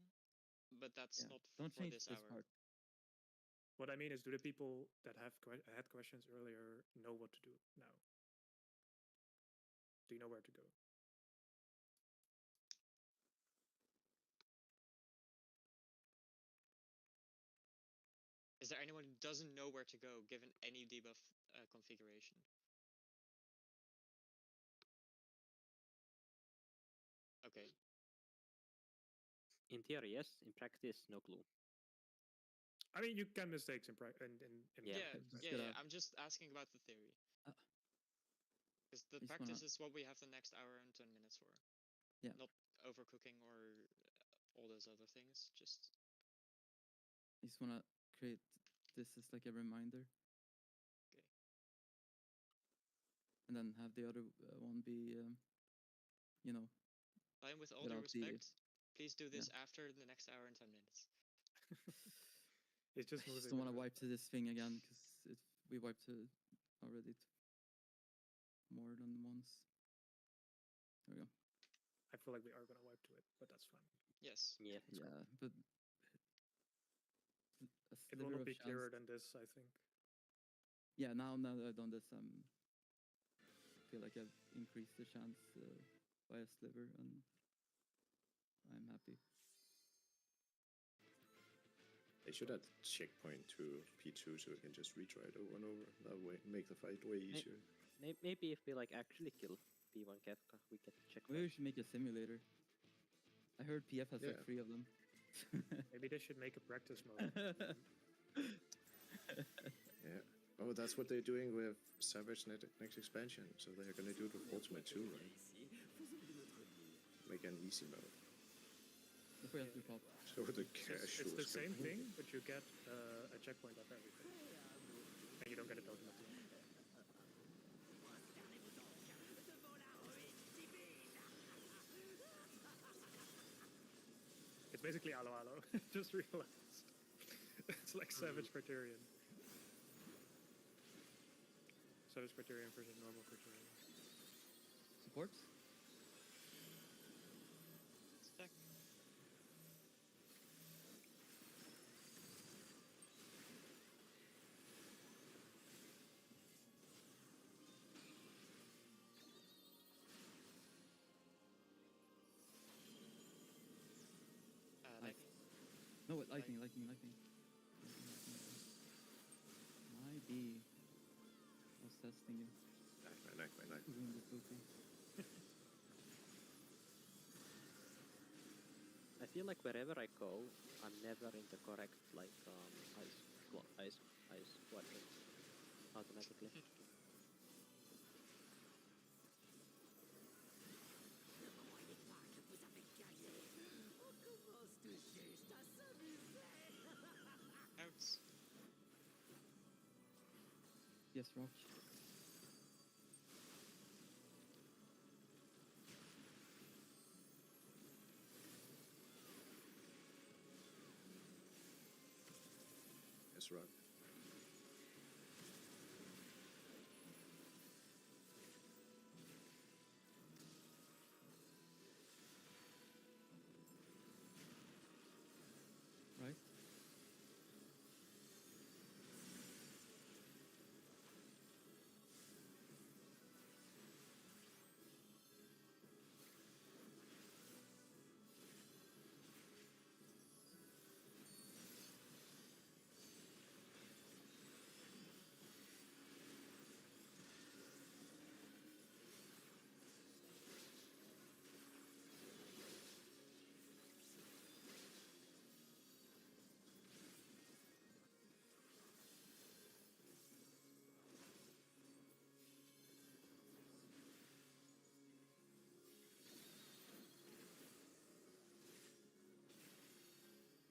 but that's yeah, not don't for change this this hour. part. What I mean is, do the people that had questions earlier know what to do now? Do you know where to go? Is there anyone who doesn't know where to go given any debuff configuration? Okay. In theory, yes. In practice, no clue. I mean, you can mistakes in Yeah. Yeah, just yeah, gotta- I'm just asking about the theory. Uh, Because the just practice wanna- is what we have the next hour and 10 minutes for. Yeah. Not overcooking or all those other things. Just I just wanna create this as like a reminder. Okay. And then have the other one be, you know, Lion, with all due Without the- respect, please do this after the next hour and 10 minutes. It's just I moving. just don't want to around. wipe to this thing again because we wiped to already more than once. There we go. I feel like we are gonna wipe to it, but that's fine. Yes. Yeah. Yeah, but a It will sliver not of be clearer chance. than this, I think. Yeah, now that I've done this, feel like I've increased the chance by a sliver, and I'm happy. They should add checkpoint to P2 so we can just retry it over and over. That way, make the fight way easier. Maybe if we like actually kill P1 Kefka, we get to check. Maybe we should make a simulator. I heard PF has like Yeah. 3 of them. Maybe they should make a practice mode. Yeah. Oh, that's what they're doing with Savage next expansion. So they're gonna do it with Ultimate too, right? Make an easy mode. If we have to pop. So the It's casuals. the can same play. thing, but you get a checkpoint of everything. And you don't get a token at the end. It's basically Alo Alo. Just realized. It's like Savage Criterion. Service criterion versus normal criterion. Supports? Check. Nice. Lightning. No, wait, lightning. My B. I was testing you. Like. Doing the booty. I feel like wherever I go, I'm never in the correct ice quadrant automatically. Ne croyez pas que vous avez gagné. On commence tout juste à s'amuser. Out. Yes, rock. Yes, rock. Right?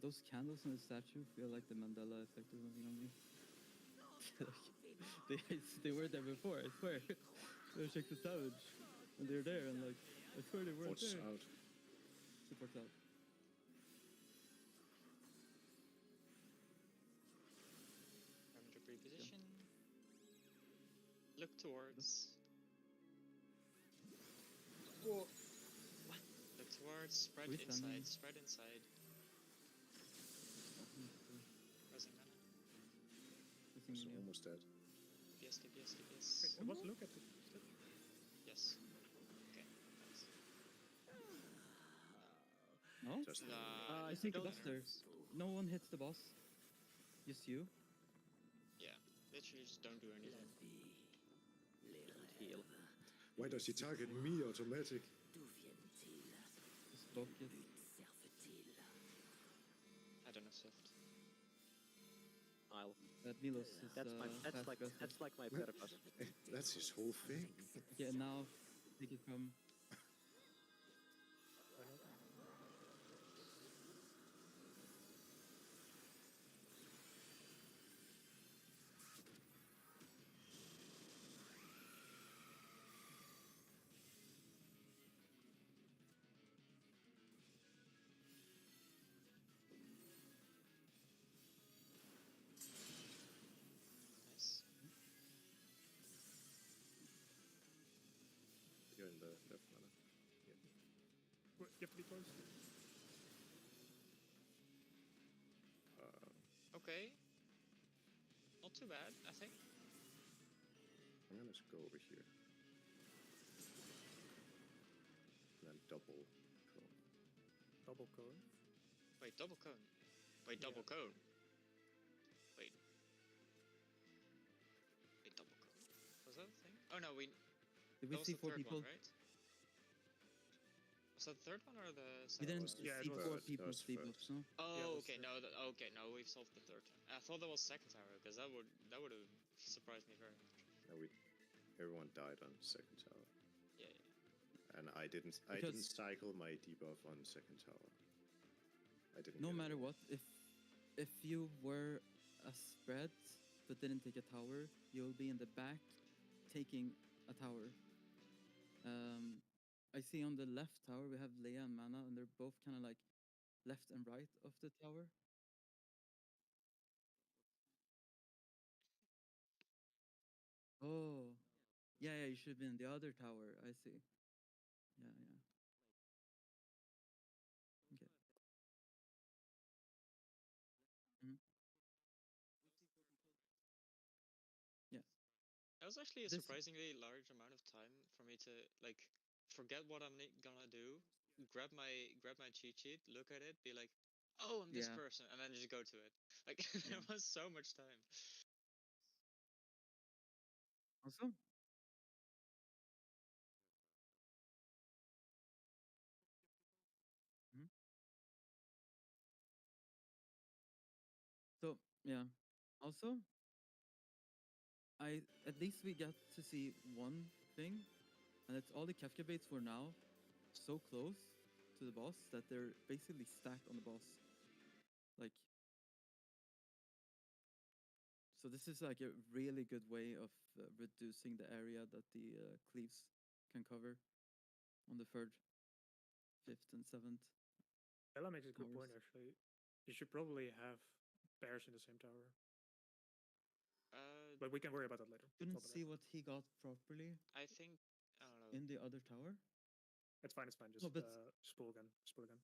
Those candles in the statue feel like the Mandela effect or something on me. they were there before, I swear. They checked the savage. And they're there, and like, I swear they weren't Force there. out. Support out. Remember to reposition. Look towards. Oh. Look towards. Spread We inside. standing. Spread inside. Pressing mana. It's almost dead. DPS. DPS. DPS. Wait, what? Look at the step. Yes. Okay. Nice. No? Just I think the don't boss there. nerfs. No one hits the boss. Just you. Yeah. Literally just don't do anything. Don't heal. Why does he target me automatic? D'où viennent-ils? Just block it. But servent-ils? I don't know Swift. I'll. Milos is That's fast aggressive. that's like my purpose. That's his whole thing. Yeah, now take it from. Nice. You're in the left mana. Wait, you have to be close. Okay. Not too bad, I think. I'm gonna just go over here. And then double cone. Double cone. Wait, double cone. Wait, Yeah. double cone. Wait. Wait, double cone. Was that a thing? Oh no, Did that we was see the 4 third people? one, right? Was that the third one or the We second didn't one? Yeah, it see was 4 first. people That was sleep first. no? Oh, Yeah, it was okay, third. no, okay, no, we've solved the third one. I thought that was second tower, because that would have surprised me very much. No, everyone died on second tower. Yeah, yeah. And I didn't Because- cycle my debuff on second tower. I didn't No get matter any. what, if you were a spread but didn't take a tower, you'll be in the back taking a tower. I see on the left tower we have Leia and Mana, and they're both kind of like left and right of the tower. Oh, Yeah, you should have been in the other tower. I see. Yeah. Okay. Mhm. Yeah. That was actually a This- surprisingly large amount of time for me to like forget what I'm gonna do, grab my cheat sheet, look at it, be like, "Oh, I'm this Yeah. person," and then just go to it. Like there Yeah. was so much time. Also, Mhm. So yeah. Also, at least we got to see one thing, and it's all the Kefka baits were now so close to the boss that they're basically stacked on the boss. Like, so this is like a really good way of reducing the area that the cleaves can cover on the third, fifth, and seventh. Ella makes a good Towers. point, actually. You should probably have bears in the same tower. But we can worry about that later. Couldn't Not see now. what he got properly I think I don't know. in the other tower. It's fine, it's fine. Just No, but- spool again. Spool again.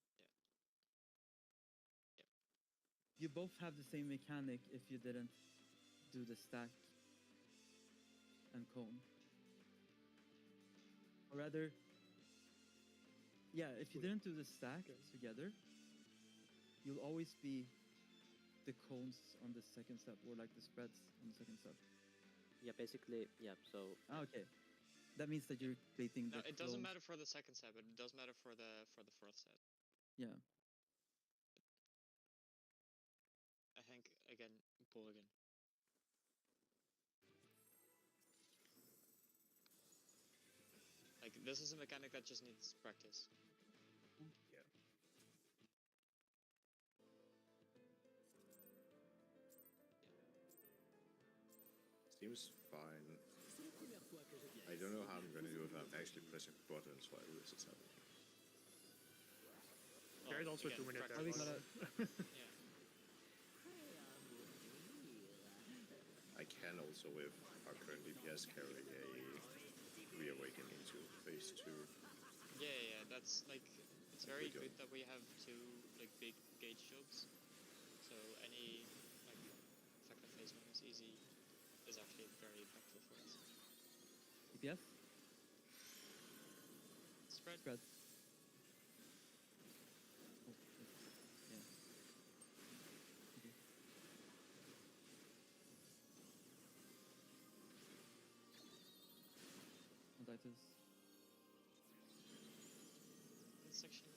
You both have the same mechanic if you didn't do the stack and cone. Or rather, yeah, if you Wait. didn't do the stack Okay. together, you'll always be the cones on the second step, or like the spreads on the second step. Yeah, basically, yeah. So Okay. That means that you're baiting No, the it doesn't clones. matter for the second set, but it does matter for the fourth set. Yeah. I think again, pull again. Like this is a mechanic that just needs practice. Yeah. Seems fine. C'est la première fois que je viens I don't know ici. how I'm gonna do if I'm actually pressing buttons while this is happening. There's Well, also again, 2 minute practice. Are we deadline. Yeah. I can also, with our current DPS, carry a reawaken into phase 2. Yeah. That's like it's very We good don't. that we have 2 like big gauge shields. So any like effect on phase 1 is easy is actually very impactful for us. DPS? Spread. Spread. Oh, yeah. Okay. Onditus. This section.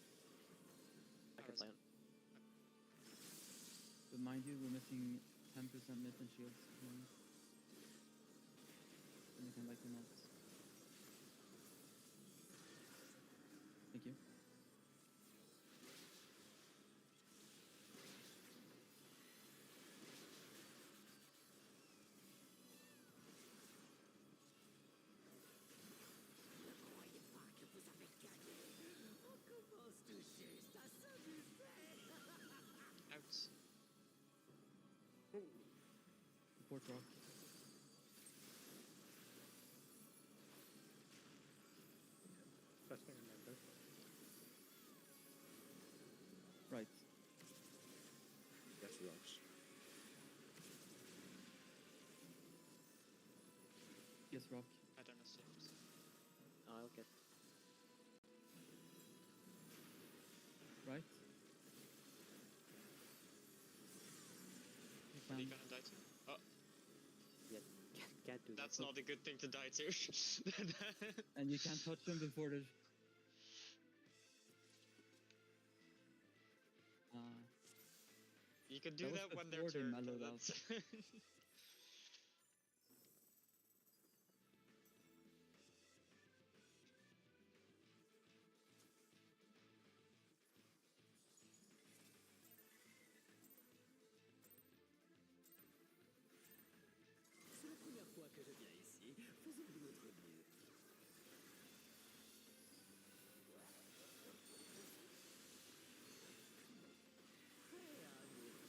I can Ours. play on. But mind you, we're missing 10% myth and shields at the moment. And we can like them out. Thank you. Ne croyez pas que vous avez gagné. On commence tout juste à s'amuser. Out. Support rock. Best thing in there. Right. That's rocks. Yes, rock. I don't know shift. I'll get. Right. You What are you can. gonna die to? Oh, Yeah, can't do that's that. not a good thing to die to. And you can't touch them before they're. You can do That was that when they're before they turned. mellowed out. That's C'est la première fois que je viens ici. Faisons de notre mieux. Prêt à mourir.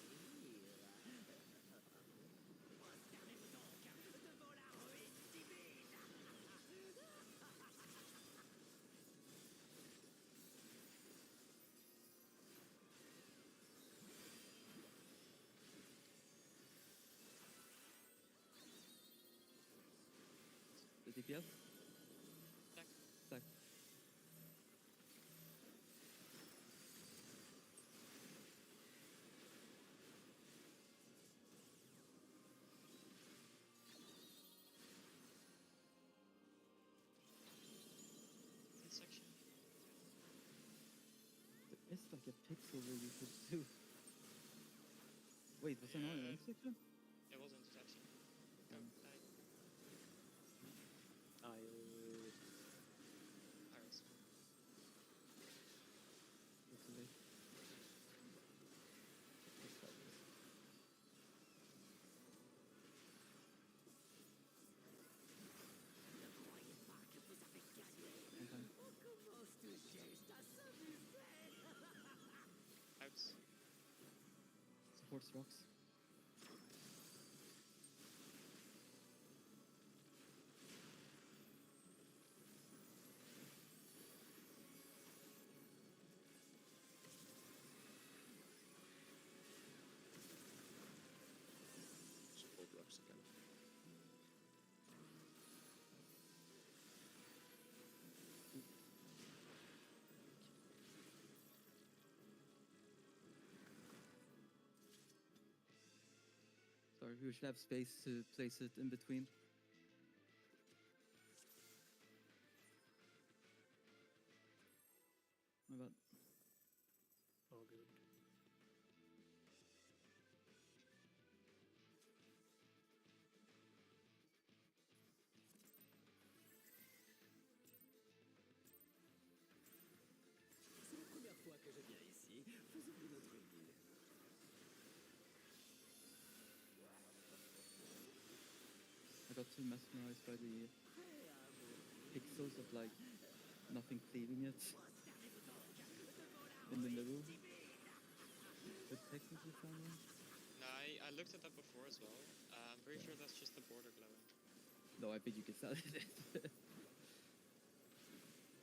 The DPS? Stack. Stack. Section. There is like a pixel where you could do. Wait, was there not an Yeah. intersection? It was intersection. Go. Um. Die. Iris. Iris. It's too late. Let's try this. One time. Comment ce geste à s'amuser? Outs. Supports rocks. Support rocks again. Sorry, we should have space to place it in between. My bad. All good. C'est la première fois que je viens ici. Faisons de notre ville. I got too mesmerized by the Prêt à mourir. pixels of like nothing cleaving it in the middle. But technically fine. No, I looked at that before as well. I'm pretty sure that's just the border glowing. No, I think you can sell it.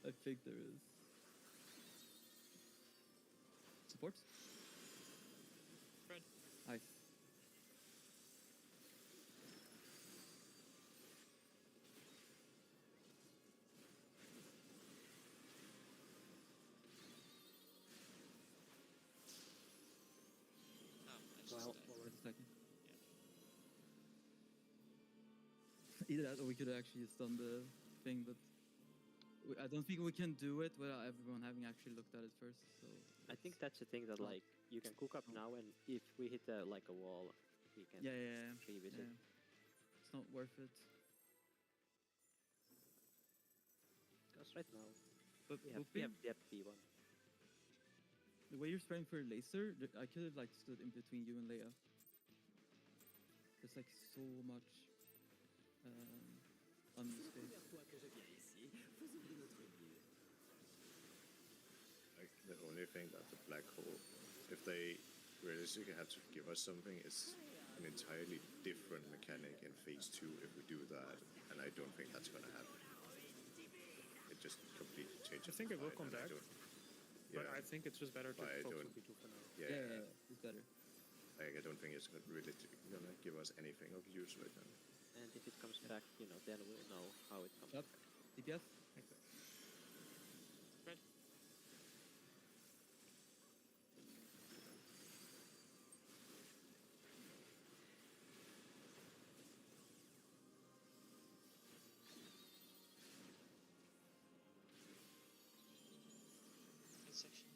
I think there is. Support? Fred. Nice. Oh, I just Well, died. Wait a second. Yeah. Either that or we could have actually just done the thing, but I don't think we can do it without everyone having actually looked at it first. So I think that's the thing that Oh. like you can cook up Oh. now, and if we hit like a wall, we can yeah. revisit. It's not worth it. Because right now But we have Whoopi, depth B1. the way you're spraying for a laser, I could have like stood in between you and Leia. There's like so much unused C'est la space. première fois que je viens ici. Faisons de notre ville. Like the only thing that the black hole, if they realistically had to give us something, it's an entirely different mechanic in phase 2 if we do that, and I don't think that's gonna happen. It just completely changes. I think the it will fight, come and I back, don't- but Yeah, I think it's just better to But I focus don't- on B2 for now. yeah, It's better. like, I don't think it's really gonna give us anything of use right now. And if it comes back, then we'll know how it comes Yep. back. DPS? Exactly. Fred. Midsection.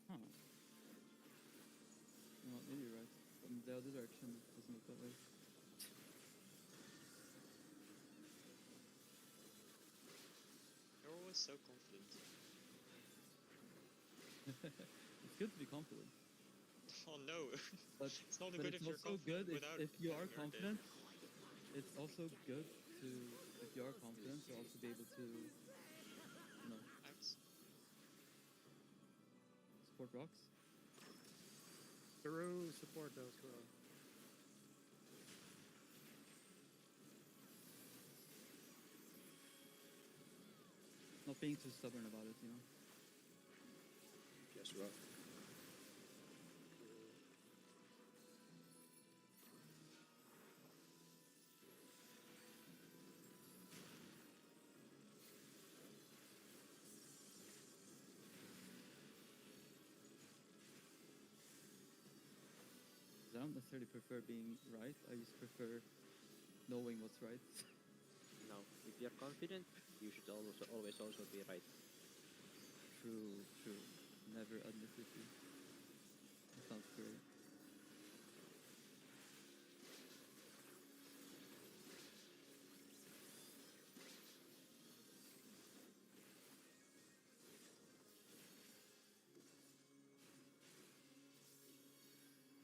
Huh. Well, maybe you're right. From the other direction, it doesn't look that way. You're always so confident. It's good to be confident. Oh no. But It's not but good it's if you're also confident good without if you are having earned it. confident. It's also good to, if you are confident, to also be able to, Outs. support rocks. Through support those girl. Not being too stubborn about it, Yes, rough. don't necessarily prefer being right. I just prefer knowing what's right. No, if you're confident, you should always also be right. True, true. Never admit defeat. That sounds great.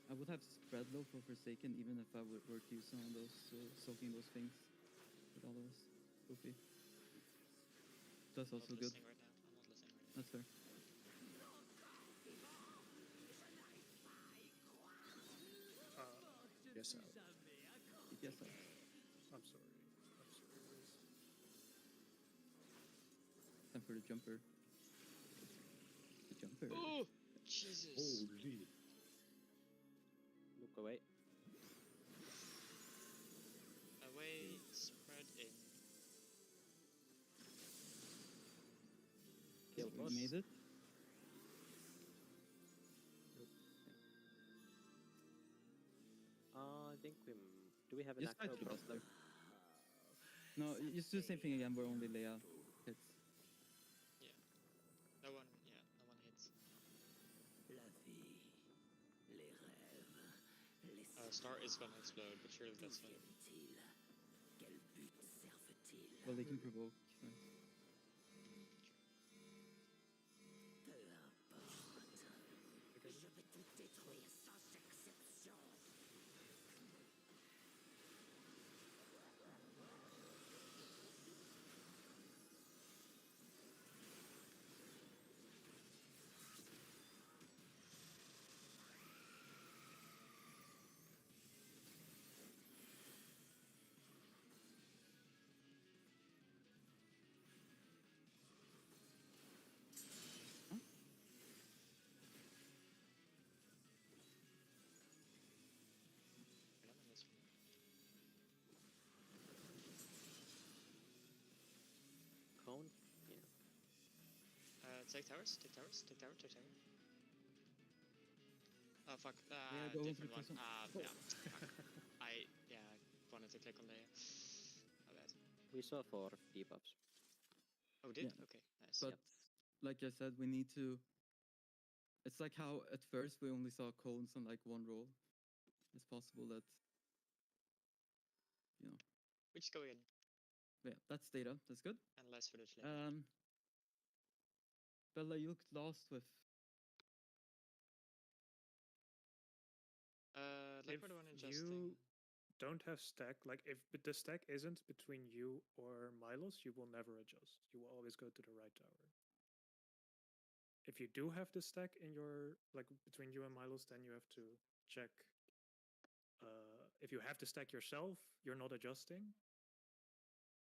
I would have spread low for Forsaken even if I were to use some of those, soaking those things with all of us. Goofy. That's I'm also not good. listening right now. I'm not listening right now. That's fair. Yes, out. Yes, sir. I'm sorry. Riz. Time for the jumper. The jumper. Oh, Jesus. Holy. Look away. Away, spread in. Kill We boss. made it. I think we. Do we have an Just try acro to prog? buster. No, just do the same thing again where only Leia hits. No one, no one hits. La vie, les rêves, les Star is gonna explode, but surely D'où that's fine. viennent-ils? Quel but servent-ils? Well, they can provoke. Right? Peu importe. Je vais tout détruire sans exception. We're not in this one. Cone? Yeah. Take towers, take towers, take tower, take tower. Oh fuck, Yeah, go different for one. the Yeah, fuck. I wanted to click on Leia. My bad. We saw 4 debuffs. Oh, did? Yeah. Okay, nice. But like I said, we need to. It's like how at first we only saw cones on like one roll. It's possible that. We just go in, Yeah, that's data. That's good. and less footage later. Bella, you looked lost with. Like If for the one you adjusting. don't have stack, like if the stack isn't between you or Milos, you will never adjust. You will always go to the right tower. If you do have the stack in your, like between you and Milos, then you have to check. If you have the stack yourself, you're not adjusting.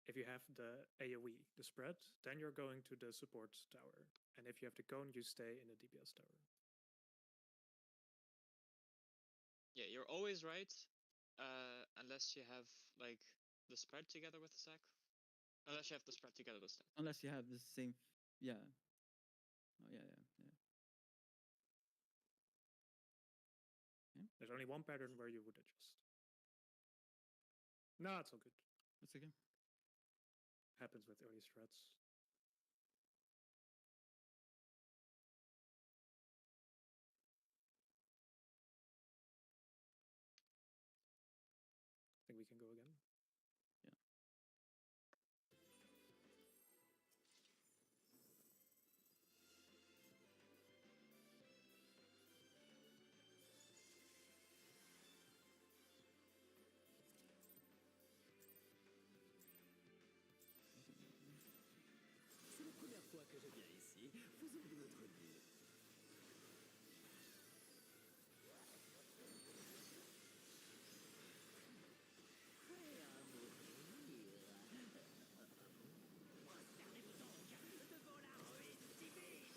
If you have the AoE, the spread, then you're going to the support tower. And if you have the cone, you stay in the DPS tower. Yeah, you're always right, unless you have like the spread together with the stack. Unless you have the spread together with stack. Unless you have the same. Yeah. Oh, yeah. There's only one pattern where you would adjust. No, it's all good. That's okay. Happens with early strats. I think we can go again. C'est la première fois que je viens ici. Faisons-nous notre mieux. Prêt à mourir. Prosternez-vous donc devant la ruine divine.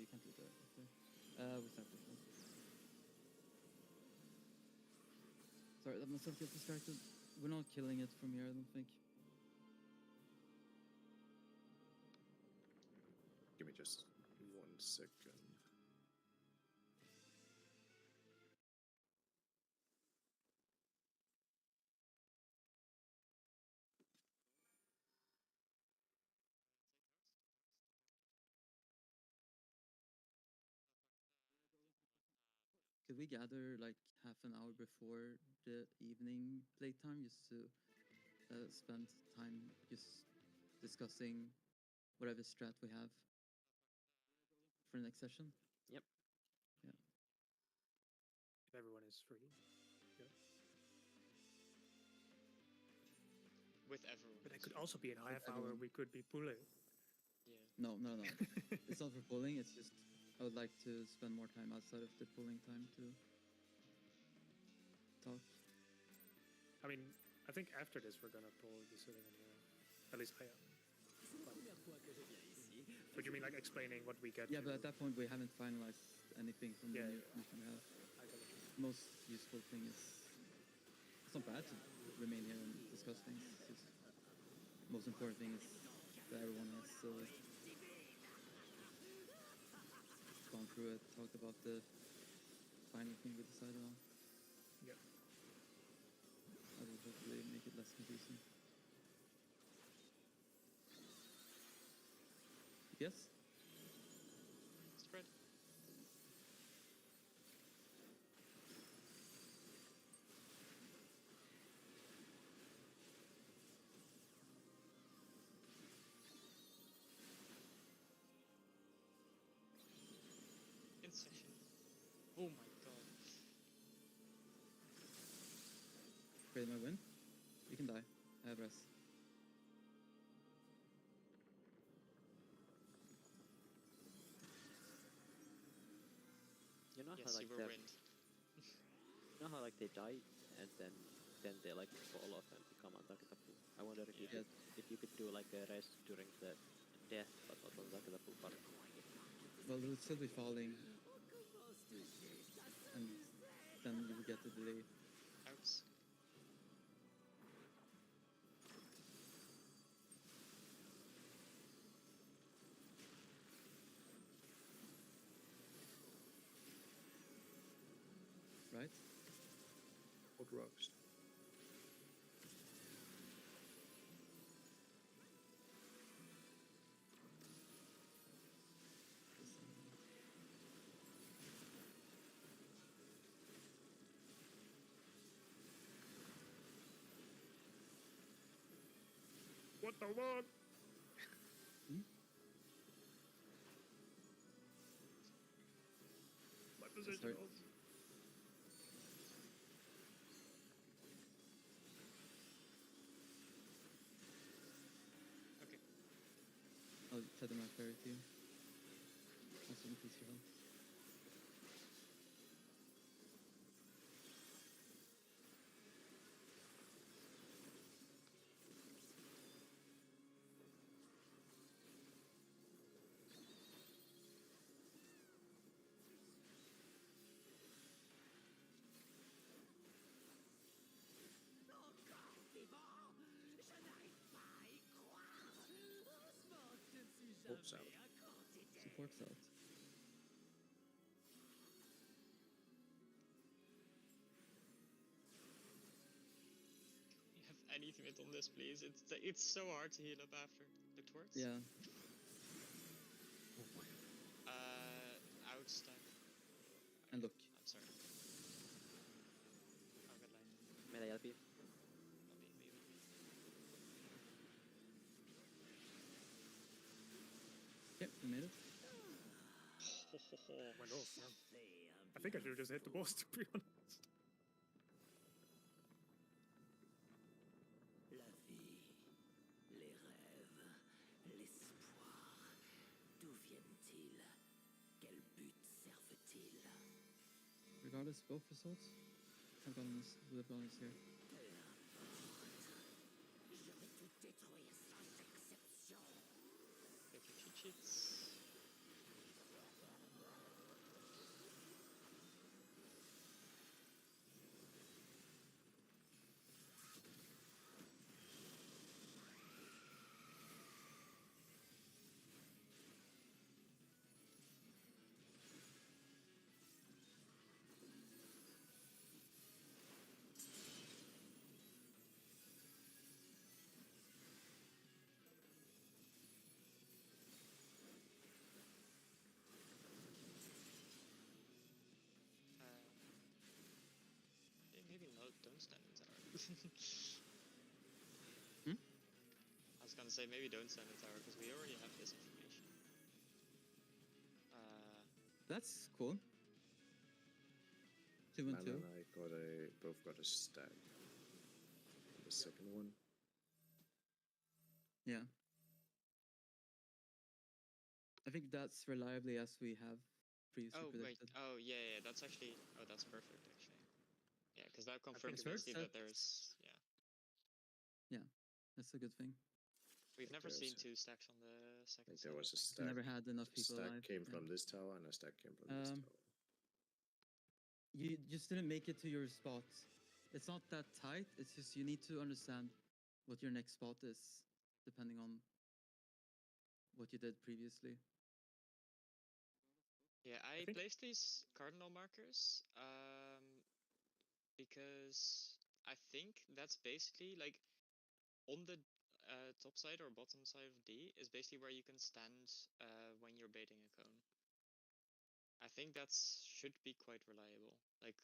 you can't do that. Okay. What's that? Sorry, let myself get distracted. We're not killing it from here, I don't think. Give me just 1 second. Could we gather like half an hour before the evening playtime just to spend time just discussing whatever strat we have for the next session? Yep. Yeah. If everyone is free. With everyone. But it could also be in half hour everyone. we could be pulling. Yeah. No. It's not for pulling, it's just I would like to spend more time outside of the pulling time to talk. I mean, I think after this we're gonna probably be sitting in here. At least I am. C'est la première fois que je viens ici. But you mean like explaining what we get? Yeah, to? but at that point we haven't finalized anything from the Yeah, new yeah. mission we have. I got it. Most useful thing is it's not bad to remain here and discuss things. It's just most important thing is that everyone has gone through it, talked about the final thing we decided on. Yeah. That will hopefully make it less confusing. Yes? Spread. Insane. Oh my god. Afraid I win? You can die. I have rest. You know Yes, how you like were they wind. you know how like they die and then they like fall off and become untouchable. I wonder if you Yeah. could do like a rest during the death but not untouchable part. Well, it would still be falling, On commence tout juste à and s'amuser. then you would get the delay. Outs. Right? What rocks? What the what? Hmm? My position sorry. also. Okay. I'll tether my fairy to you. Also increase your health. Encore vivant. Je n'arrive pas à y croire. Heureusement que je ne suis Oops, jamais out. à quantité. Support's out. You have anything on this, please. It's so hard to heal up after. Look towards. Yeah. Outstep. And look. I'm sorry. Oh, good line. Melee LP. Maybe. Yep, we made it. Went off. Yeah. C'est un I think I should have just hit the boss to be honest. La vie, les rêves, l'espoir, d'où viennent-ils? Quel but servent-ils? Regardless of both results, I've gotten this would have gone this here. Peu importe. Je vais tout détruire sans exception. Get your cheat sheets. Hmm? I was gonna say maybe don't send a tower because we already have this information. That's cool. 2 and Man 2. and I both got a stack. The second one. Yeah. I think that's reliably as we have previously Oh wait. predicted. Oh yeah. That's actually. Oh, that's perfect actually. Yeah, because that confirms it's basically that first there's. Yeah. That's a good thing. We've think never there seen was 2 stacks on the I second think side. there was a I think. stack. Never had enough A people stack alive. came yeah. from this tower and a stack came from this tower. You just didn't make it to your spot. It's not that tight. It's just you need to understand what your next spot is, depending on what you did previously. Yeah, I think- placed these cardinal markers because I think that's basically like on the top side or bottom side of D is basically where you can stand when you're baiting a cone. I think that should be quite reliable. Like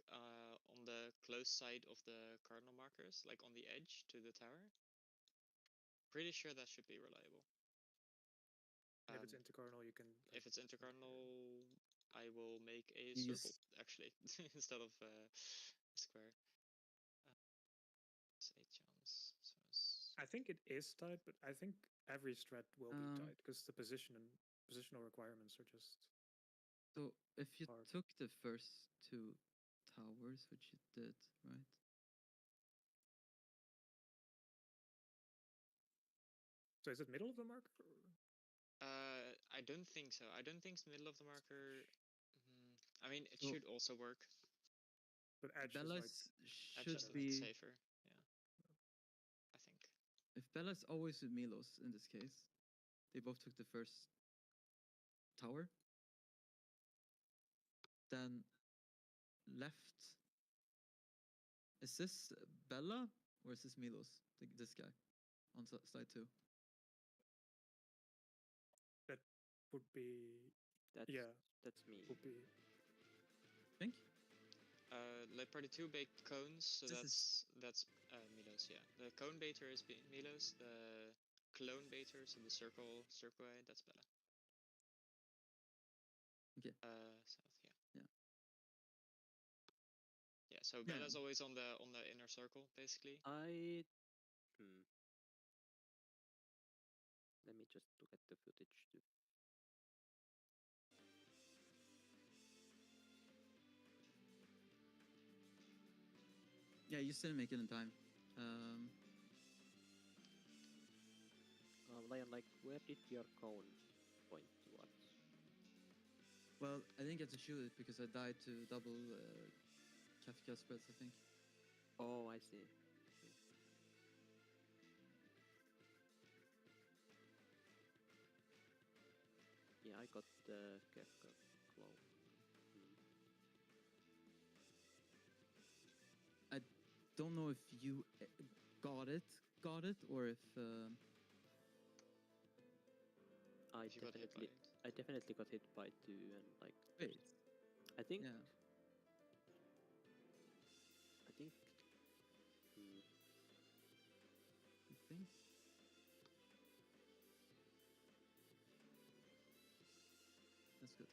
on the close side of the cardinal markers, like on the edge to the tower. Pretty sure that should be reliable. And if it's intercardinal, you can. If it's intercardinal, I will make a You circle just- actually instead of a square. It's 8 chance. So I think it is tight, but I think every strat will be Um, tight because the positional requirements are just. So if you Hard. took the first 2 towers, which you did, right? So is it middle of the marker? I don't think so. I don't think it's middle of the marker. I mean, it So- should also work. But edge Bellas is Edge should is like be. safer. Yeah. I think. If Bella's always with Milos in this case, they both took the first tower. Then left. Is this Bella or is this Milos? This guy on slide 2. would be That's yeah that's me. would be Think. Late party 2 baked cones, so This that's Milos. Yeah, the cone baiter is Milos. The clone baiter, so the circle guy, that's Bella. Okay. South. Yeah. Yeah. Yeah. So Yeah. Bella's always on the inner circle, basically. Let me just look at the footage too. Yeah, you still didn't make it in time. Lion, like, where did your cone point towards? Well, I didn't get to shoot it because I died to double Kafka spreads, I think. Oh, I see. Yeah, I got the Kefka clone. Don't know if you got it, or if If you got hit by it. I definitely got hit by 2 and like. wait. I think. Yeah. I think. You think? That's good.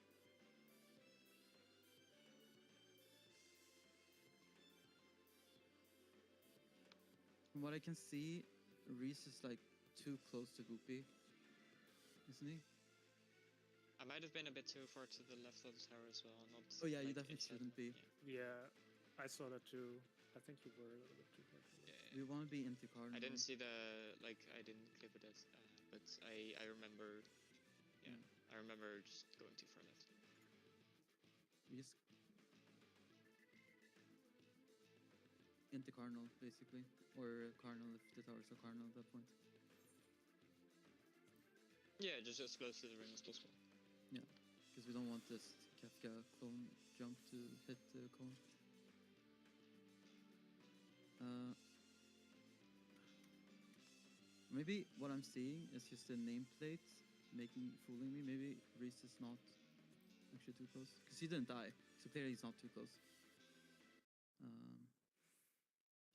From what I can see, Reese is like too close to Goopy, isn't he? I might have been a bit too far to the left of the tower as well. Not. Oh yeah, you like, definitely inside. shouldn't be. yeah. I saw that too. I think you were a little bit too far. Yeah. We want to be into cardinal. I didn't see I didn't clip it, but I remember. Yeah, I remember just going too far left. We just into cardinal basically, or cardinal if the towers are cardinal at that point. Yeah, just as close to the ring as possible. Because we don't want this Kafka clone jump to hit the cone. Maybe what I'm seeing is just the nameplate fooling me. Maybe Reese is not actually too close because he didn't die, so clearly he's not too close.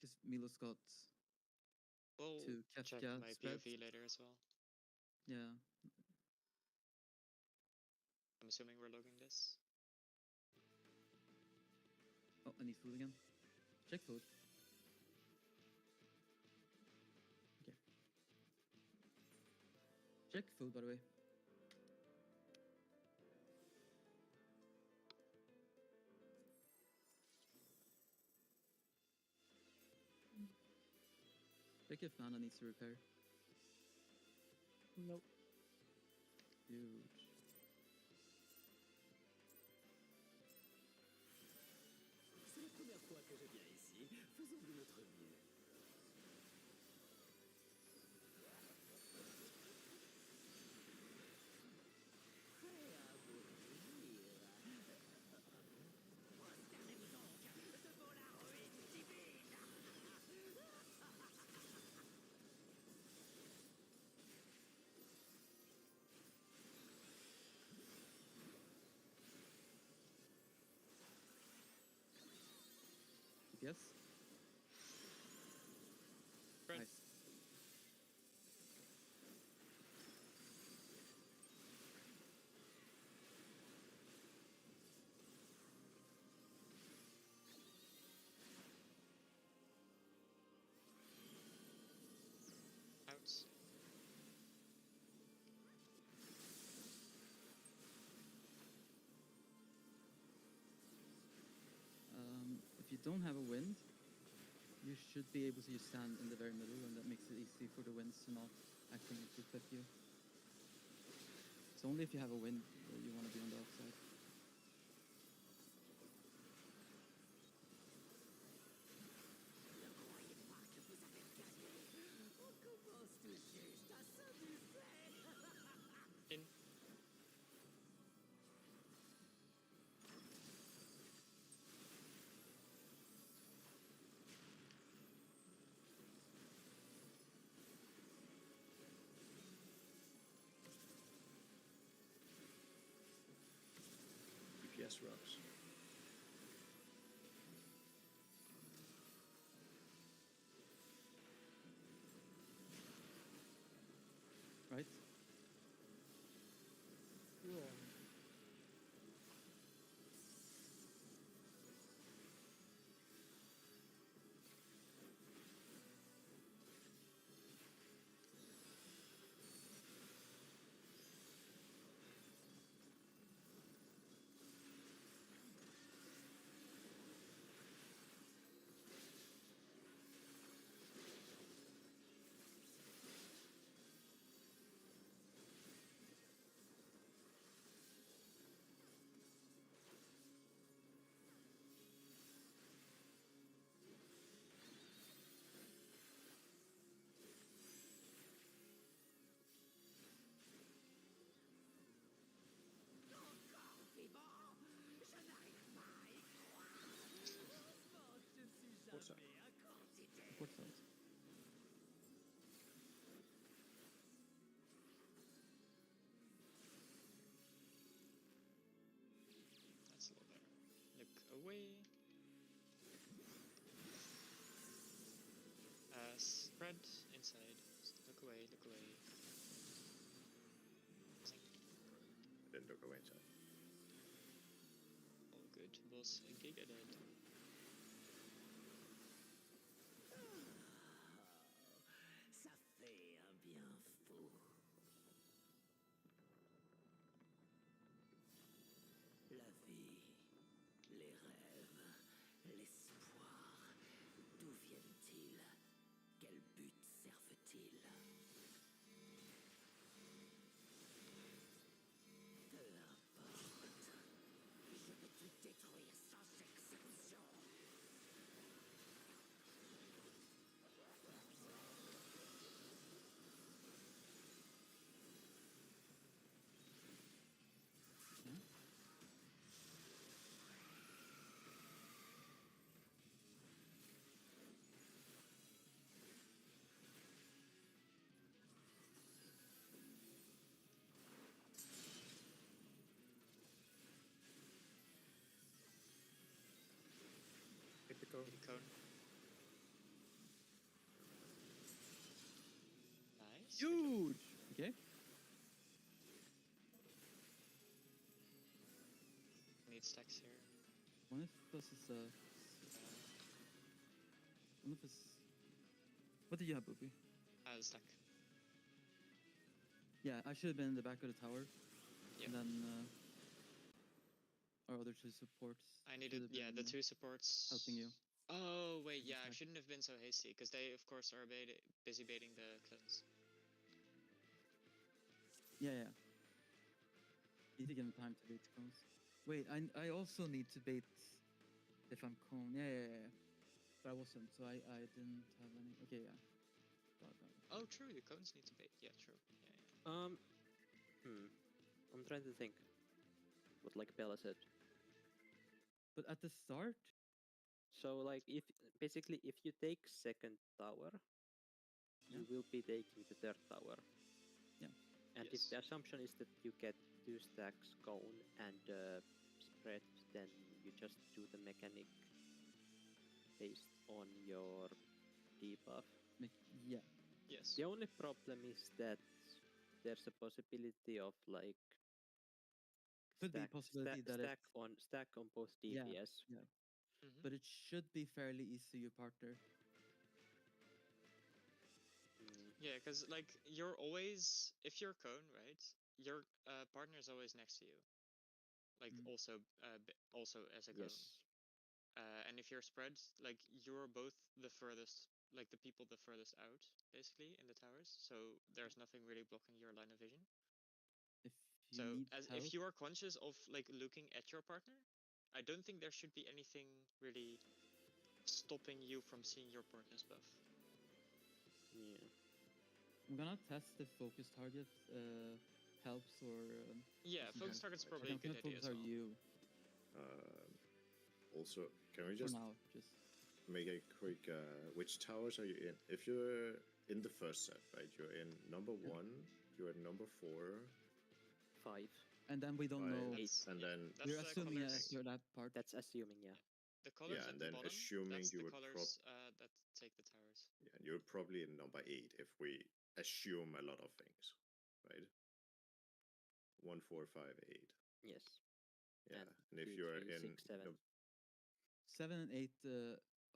because Milos got We'll two check Kefka my spreads. POV later as well. Yeah. I'm assuming we're logging this. Oh, I need food again. Check food. Okay. Check food, by the way. Check if Nana needs to repair. Nope. Huge. C'est la première fois que je viens ici. Faisons de notre mieux. Prêt à mourir. Prosternez-vous donc devant la ruine divine. Yes. Right. Nice. Out. If you don't have a wind, you should be able to just stand in the very middle, and that makes it easy for the winds to not actively clip you. It's only if you have a wind that you want to be on the outside. Ne croyez pas que vous avez gagné. On commence tout juste à s'amuser. In. DPS rocks. Right? Encore vivant. Je n'arrive pas à y croire. Heureusement que je ne suis What's that? jamais incandidé. What's that? That's a little better. Look away. Spread inside. Look away, look away. Zing. Didn't look away inside. All good. Boss Giga dead. Ça fait un bien fou. La vie, les rêves, l'espoir, d'où viennent-ils? Quel but servent-ils? Peu importe. Je vais tout détruire sans exception. Hit the cone. Cone. need stacks here. One of us is one of us. What did you have, Boopy? The stack. Yeah, I should have been in the back of the tower. Yeah. And then our other two supports. I needed, should have the been, 2 supports. helping you. Oh, wait, With yeah, I attack. shouldn't have been so hasty, because they, of course, are busy baiting the clones. Yeah. Need to give him time to bait clones. Wait, I also need to bait if I'm clone. Yeah. But I wasn't, so I didn't have any. Okay, yeah. Got it. Oh, true, the cones need to bait. Yeah, true. Yeah. I'm trying to think. What like Bella said. But at the start, So like if basically if you take second tower, you will be taking the third tower. Yeah. And if Yes. the assumption is that you get 2 stacks cone and spread, then you just do the mechanic based on your debuff. yeah. Yes. The only problem is that there's a possibility of like Could be a possibility that stack on both Yeah. DPS. Yeah. Mhm. But it should be fairly easy to your partner. Yeah, because like you're always, if you're cone, right? Your partner's always next to you. Like Mm. also as a cone. Yes. And if you're spread, like you're both the furthest, like the people the furthest out, basically in the towers. So there's nothing really blocking your line of vision. If you So need as help, if you are conscious of like looking at your partner, I don't think there should be anything really stopping you from seeing your partner's buff. Yeah. I'm gonna test if focus target helps or. Yeah, doesn't focus help. target's I probably a can good idea focus as are well. you Also, can we for just now. Just make a quick which towers are you in? If you're in the first set, right, you're in number 1, you're at number 4, 5. and then we don't 5, know. and then that's We're the assuming colors. after that part. That's assuming, yeah. The colors Yeah, at and the then bottom, assuming that's you the would colors that take the towers. yeah, you're probably in number 8 if we assume a lot of things, right? 1, 4, 5, 8. Yes. Yeah, And and if 2, you're 3, in 6, 7. 7 and 8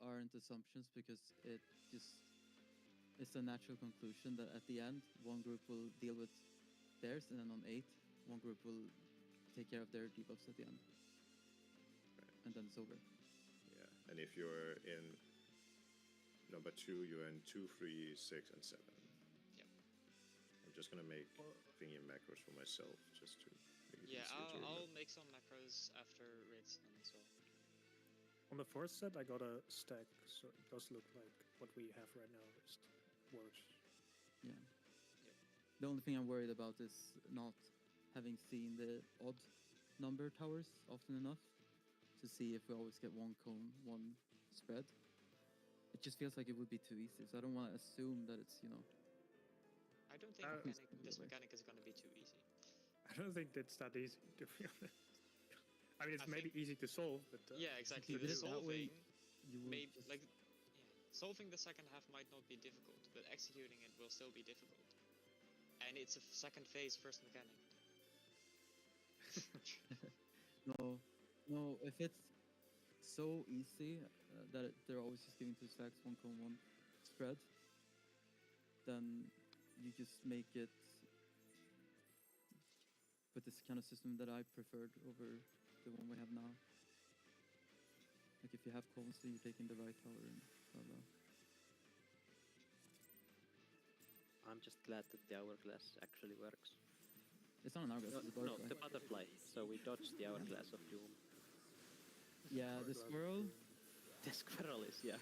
aren't assumptions because it's a natural conclusion that at the end one group will deal with theirs, and then on 8 one group will take care of their debuffs at the end, and then it's over. yeah, and if you're in number 2, you're in 2, 3, 6, and 7. Yep. I'm just gonna make thingy macros for myself just to make it Yeah, easier to remember. I'll make some macros after raid's done as well. On the fourth set, I got a stack, so it does look like what we have right now is worse. Yeah. The only thing I'm worried about is not having seen the odd number towers often enough to see if we always get one cone, one spread. It just feels like it would be too easy, so I don't want to assume that it's, I don't think this mechanic is gonna be too easy. I don't think it's that easy, to be honest. I mean, it's I maybe easy to solve, but Yeah, exactly. you did The it that way, solving, you will maybe just like, solving the second half might not be difficult, but executing it will still be difficult. And it's a second phase first mechanic. no. If it's so easy that they're always just giving 2 stacks, 1 cone, 1 spread, then you just make it with this kind of system that I preferred over the one we have now. Like if you have cones, then you're taking the right tower and blah blah. I'm just glad that the hourglass actually works. It's not an hourglass, it's a No, butterfly. the butterfly. So we dodged the hourglass of doom. Yeah, the squirrel. The squirrel is, yeah.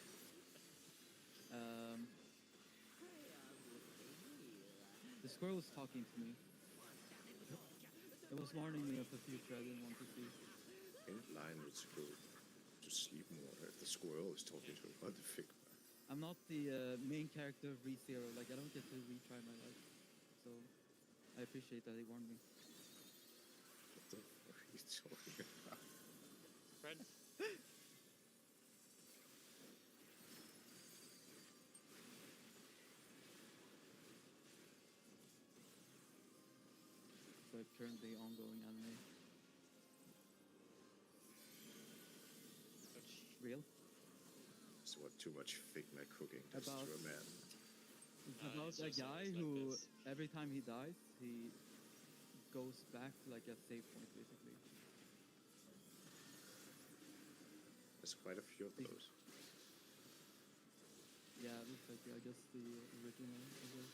The squirrel was talking to me. It was warning me of the future I didn't want to see. I think Lion needs to go to sleep more if the squirrel is talking to him. What the fuck? I'm not the main character of ReZero. Like I don't get to retry my life, so I appreciate that he warned me. What the fuck are you talking about? Fred? It's like currently ongoing anime. real. So what? Too much Figma cooking does About- to a man. It's Ah, about it's a just guy always like who this. every time he dies, he goes back to like a save point basically. There's quite a few of These- those. Yeah, it looks like I guess the original. I guess.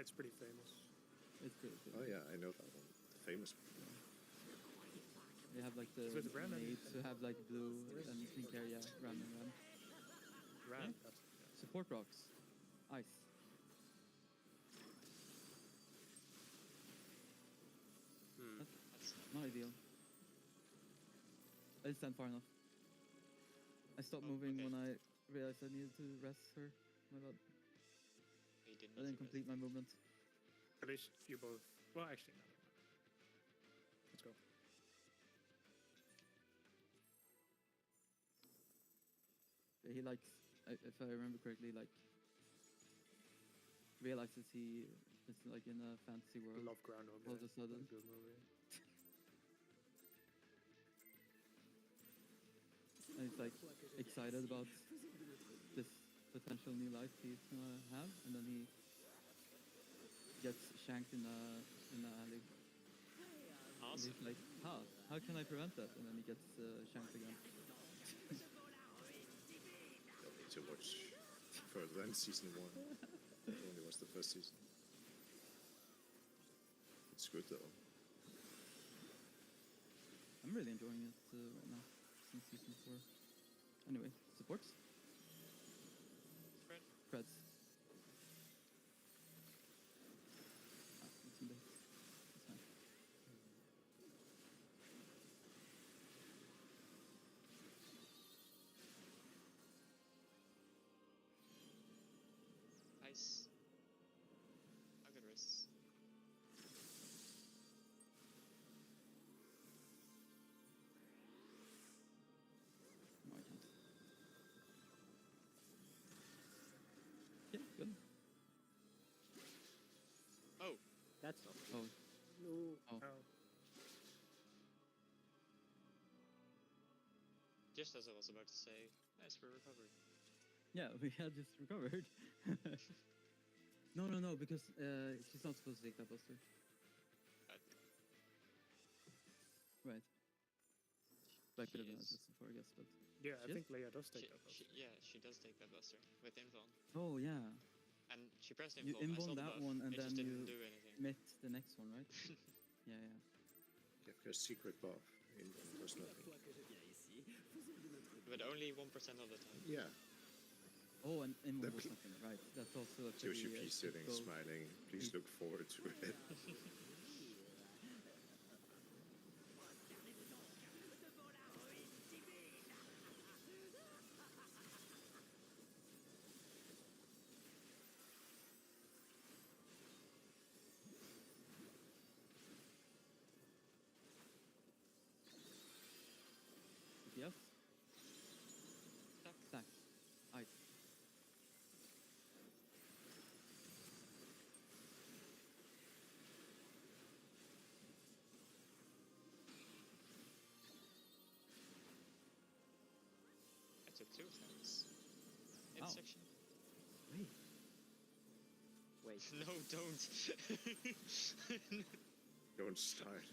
It's pretty famous. It's pretty good. Oh yeah, I know that one. The famous one. They have like the Is it the brand maids who have like blue Where's- and pink hair, yeah, Ram and Ram. Ram. Yeah. Support rocks. Ice. Hmm. That's Not ideal. I didn't stand far enough. I stopped Oh, moving okay. when I realized I needed to rest her. My bad. he didn't. I didn't complete my movement. At least you both. Well, actually, no. Let's go. He likes, if I remember correctly, like realizes he is like in a fantasy world. Love Groundhog all Day. of a sudden. What a good movie. And he's like excited about this potential new life he's gonna have, and then he gets shanked in a alley. And Awesome. he's like, how can I prevent that? And then he gets shanked again. Don't need to watch further than season 1. It only was the first season. It's good though. I'm really enjoying it right now since season 4. Anyway, supports, Fred? creds. It's in there. It's fine. Ice. I'll get wrists. No, I can't. Yeah, good. Oh, That's not. Oh, No. Oh. just as I was about to say, nice for recovery. yeah, we had just recovered. No, because she's not supposed to take that buster. I Right. But I could have done it She is- just before, I guess, but... Yeah, I Shit. think Leia does take that. yeah, she does take that buster with Invon. Oh, yeah. And she pressed You Invon. I saw invon the that buff. one, and it just then didn't you do anything. met the next one, right? Yeah. Kefka's secret buff in does nothing. But only 1% of the time. Yeah, Oh, and The invon was pe- something, right. That's also a pretty... Yoshi P sitting, typical- smiling. Please look forward to it. Yes? Stack. Stack. Ice. I took 2 attacks. Ow. Section. Wait. Wait. No, don't. Don't start.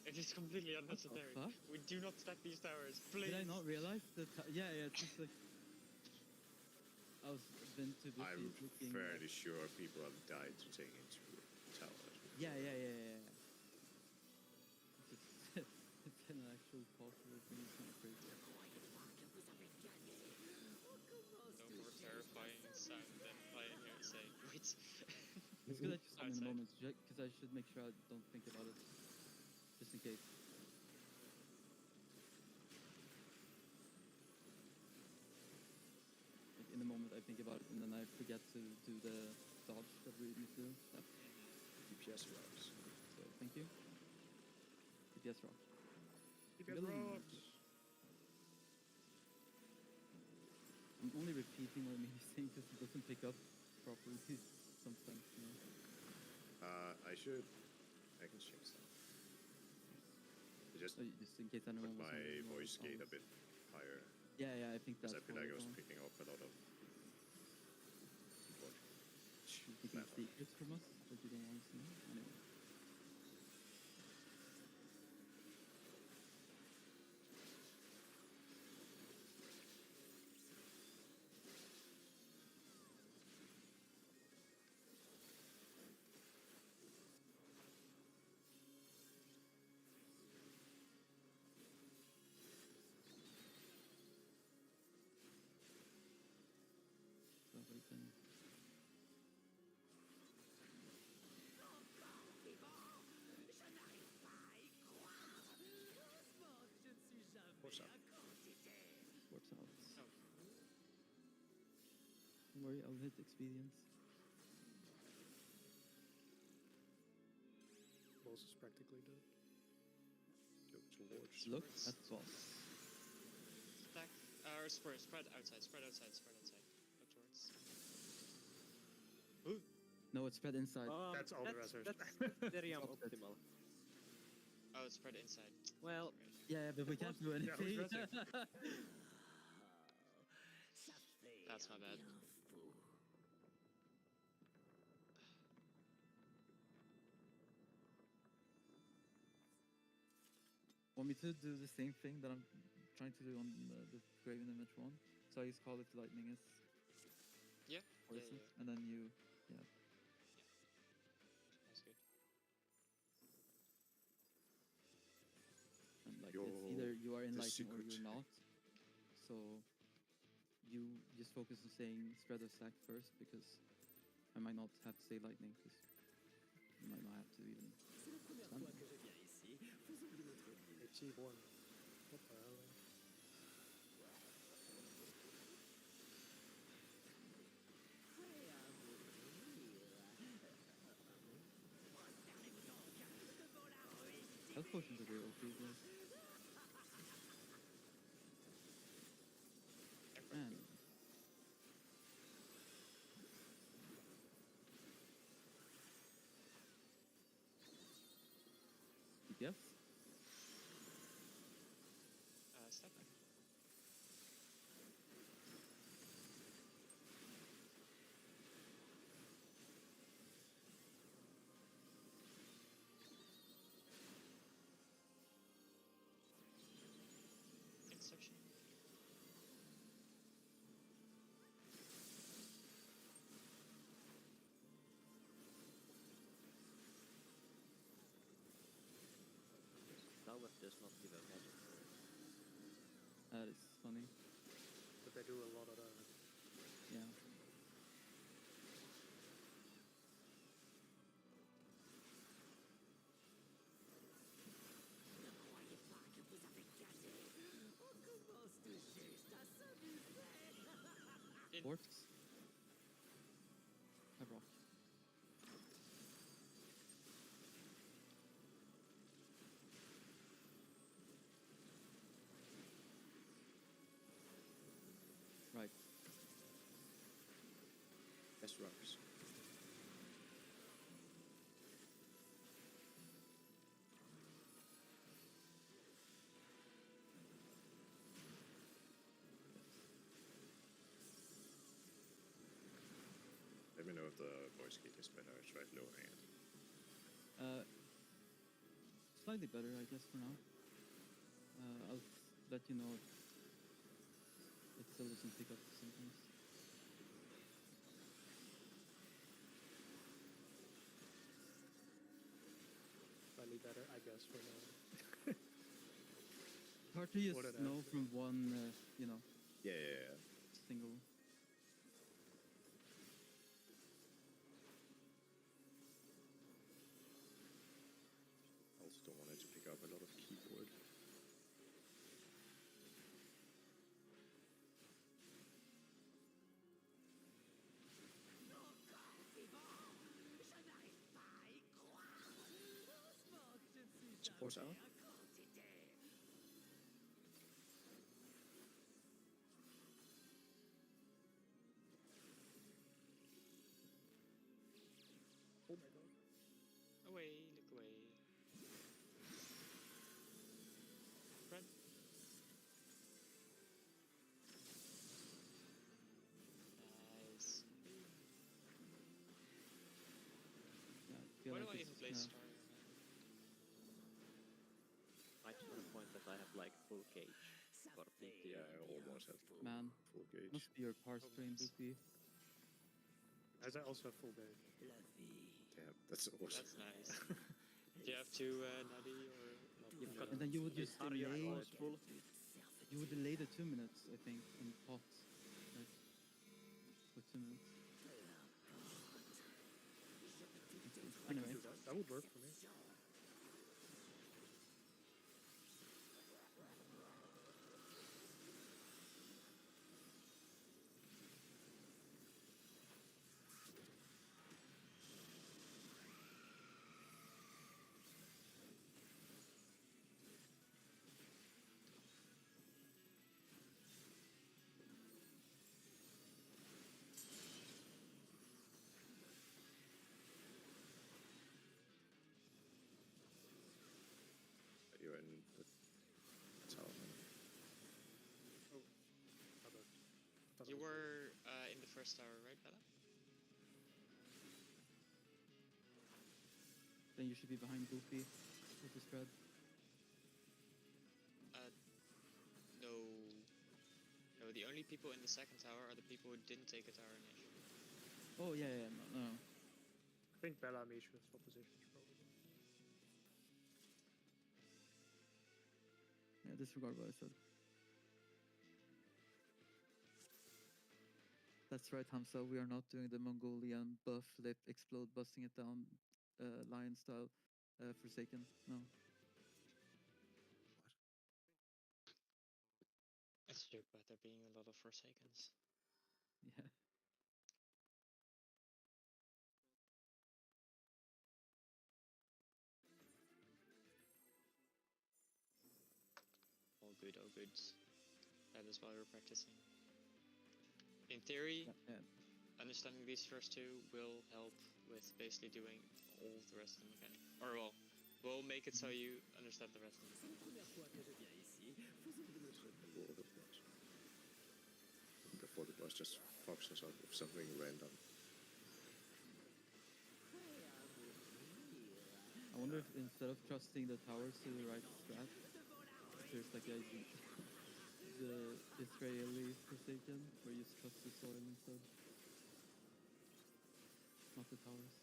It is completely unnecessary. fuck? We do not stack these towers, please. Did I not realize that? Yeah, it's just like... I was been too busy I'm looking fairly sure people have died to take into towers. Yeah. It's, just, it's an actual possible thing. It's kind of crazy. No more terrifying sound than lying here saying, wait. It's good that you saw me in a Outside. moment, because I should make sure I don't think about it, just in case. Like in the moment I think about it, and then I forget to do the dodge that we need to do. DPS rocks. So thank you. DPS rock. DPS Really rocks. I'm only repeating what Emily's saying because it doesn't pick up properly sometimes. You know? I can change that. I just just in case put anyone was my wondering what voice the gate a sound bit higher is. Yeah, I think because that's I feel like I was probably picking up a lot of keyboard. picking Matter. secrets from us that you don't want to see. Anyway. So we can Encore vivant! Je n'arrive pas à y croire! Heureusement que je ne suis jamais What's up? à quantité! works out. Oh. Don't worry, I'll hit experience. Boss is practically dead. Look towards. Look Towards- at boss. Stack. Or spread outside, spread outside, spread outside. Look towards. No, it's spread inside. That's all the rest are That's very It's optimal. Oh, it's spread inside. Well, Yeah, but we can't do Yeah, who's anything. resting? Ça fait That's my bad. bien fou. Want me to do the same thing that I'm trying to do on the Graven Image one? So I just call it lightning is Yeah, poison, yeah. and then you, That's good. and like Yo, it's either you are in the lightning or secret. you're not. So you just focus on saying spread or stack first, because I might not have to say lightning, because you might not have to even. C'est la première Stand. fois que je viens ici. Faisons de notre ville. T1. What the hell? Prêt à mourir. Prosternez-vous donc devant la ruine Health potions are very OP, guys. Man. Yes. Step back. Inception. tower does not give a magic. That is funny. But they do a lot of that. Yeah. Ne croyez pas que vous avez gagné. On commence tout juste à s'amuser. Forks. Have rock. Right. Best rocks. Let me know if the voice gate is better. I tried lowering it. Slightly better, I guess, for now. I'll let you know if it still doesn't pick up sometimes. Slightly better, I guess, for now. Hard to just What did I know say? from one, Yeah. single. Also don't want it to pick up a lot of keyboard. Encore vivant. Je n'arrive pas à y croire. Heureusement que je ne suis Support jamais out. à quantité. Oh my god. Away, look away. feel Why do like I it's even play yeah. Star? I just want to point that I have like full gauge for P2. Yeah, I almost had Man, full gauge. must be your par strain, nice. Boopy. As I also have full gauge. Damn, that's awesome. That's nice. Do you have to nutty or not? You've got And then you would just Are you delay. almost full? You would delay the 2 minutes, I think, in pots. Right? For 2 minutes. Anyway, Do that. That would work for me. You're in the tower. Oh, my bad. Thought You it was were in the first tower, right, Bella? then you should be behind Boopy with the spread. No. No, the only people in the second tower are the people who didn't take a tower initially. Oh, yeah, no. I think Bella and me should swap positions probably. Yeah, disregard what I said. That's right, Hamza. We are not doing the Mongolian buff lip explode, busting it down, lion style, Forsaken. No. It's a joke about there being a lot of Forsakens. Yeah. All good, all good. That is why we're practicing. In theory, Yeah. understanding these first two will help with basically doing all the rest of the mechanic. Or well, we'll make it so you understand the rest of the mechanic. Première fois que je viens ici, faisons de notre Before the boss. Before the boss just fucks us up with something random. I wonder if instead of trusting the towers to the right strat, there's like the Israeli Forsaken, where you just trust the soil instead. Not the towers.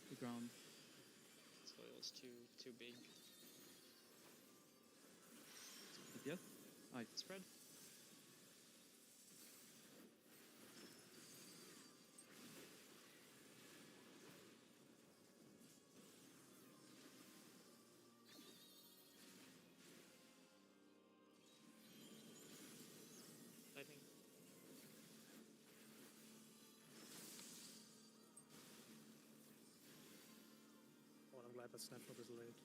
The ground. Soil's too big. Yes? Nice. Spread. Lightning. Oh, I'm glad that snapshot is late.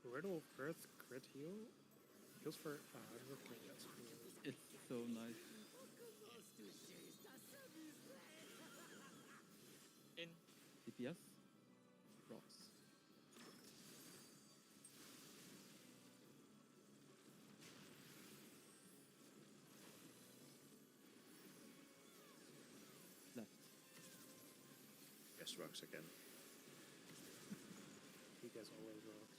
Riddle Earth crit heal? Heals for 100. That's cool. It's so nice. In. DPS? Rocks. Left. Yes, rocks again. He gets always rocks.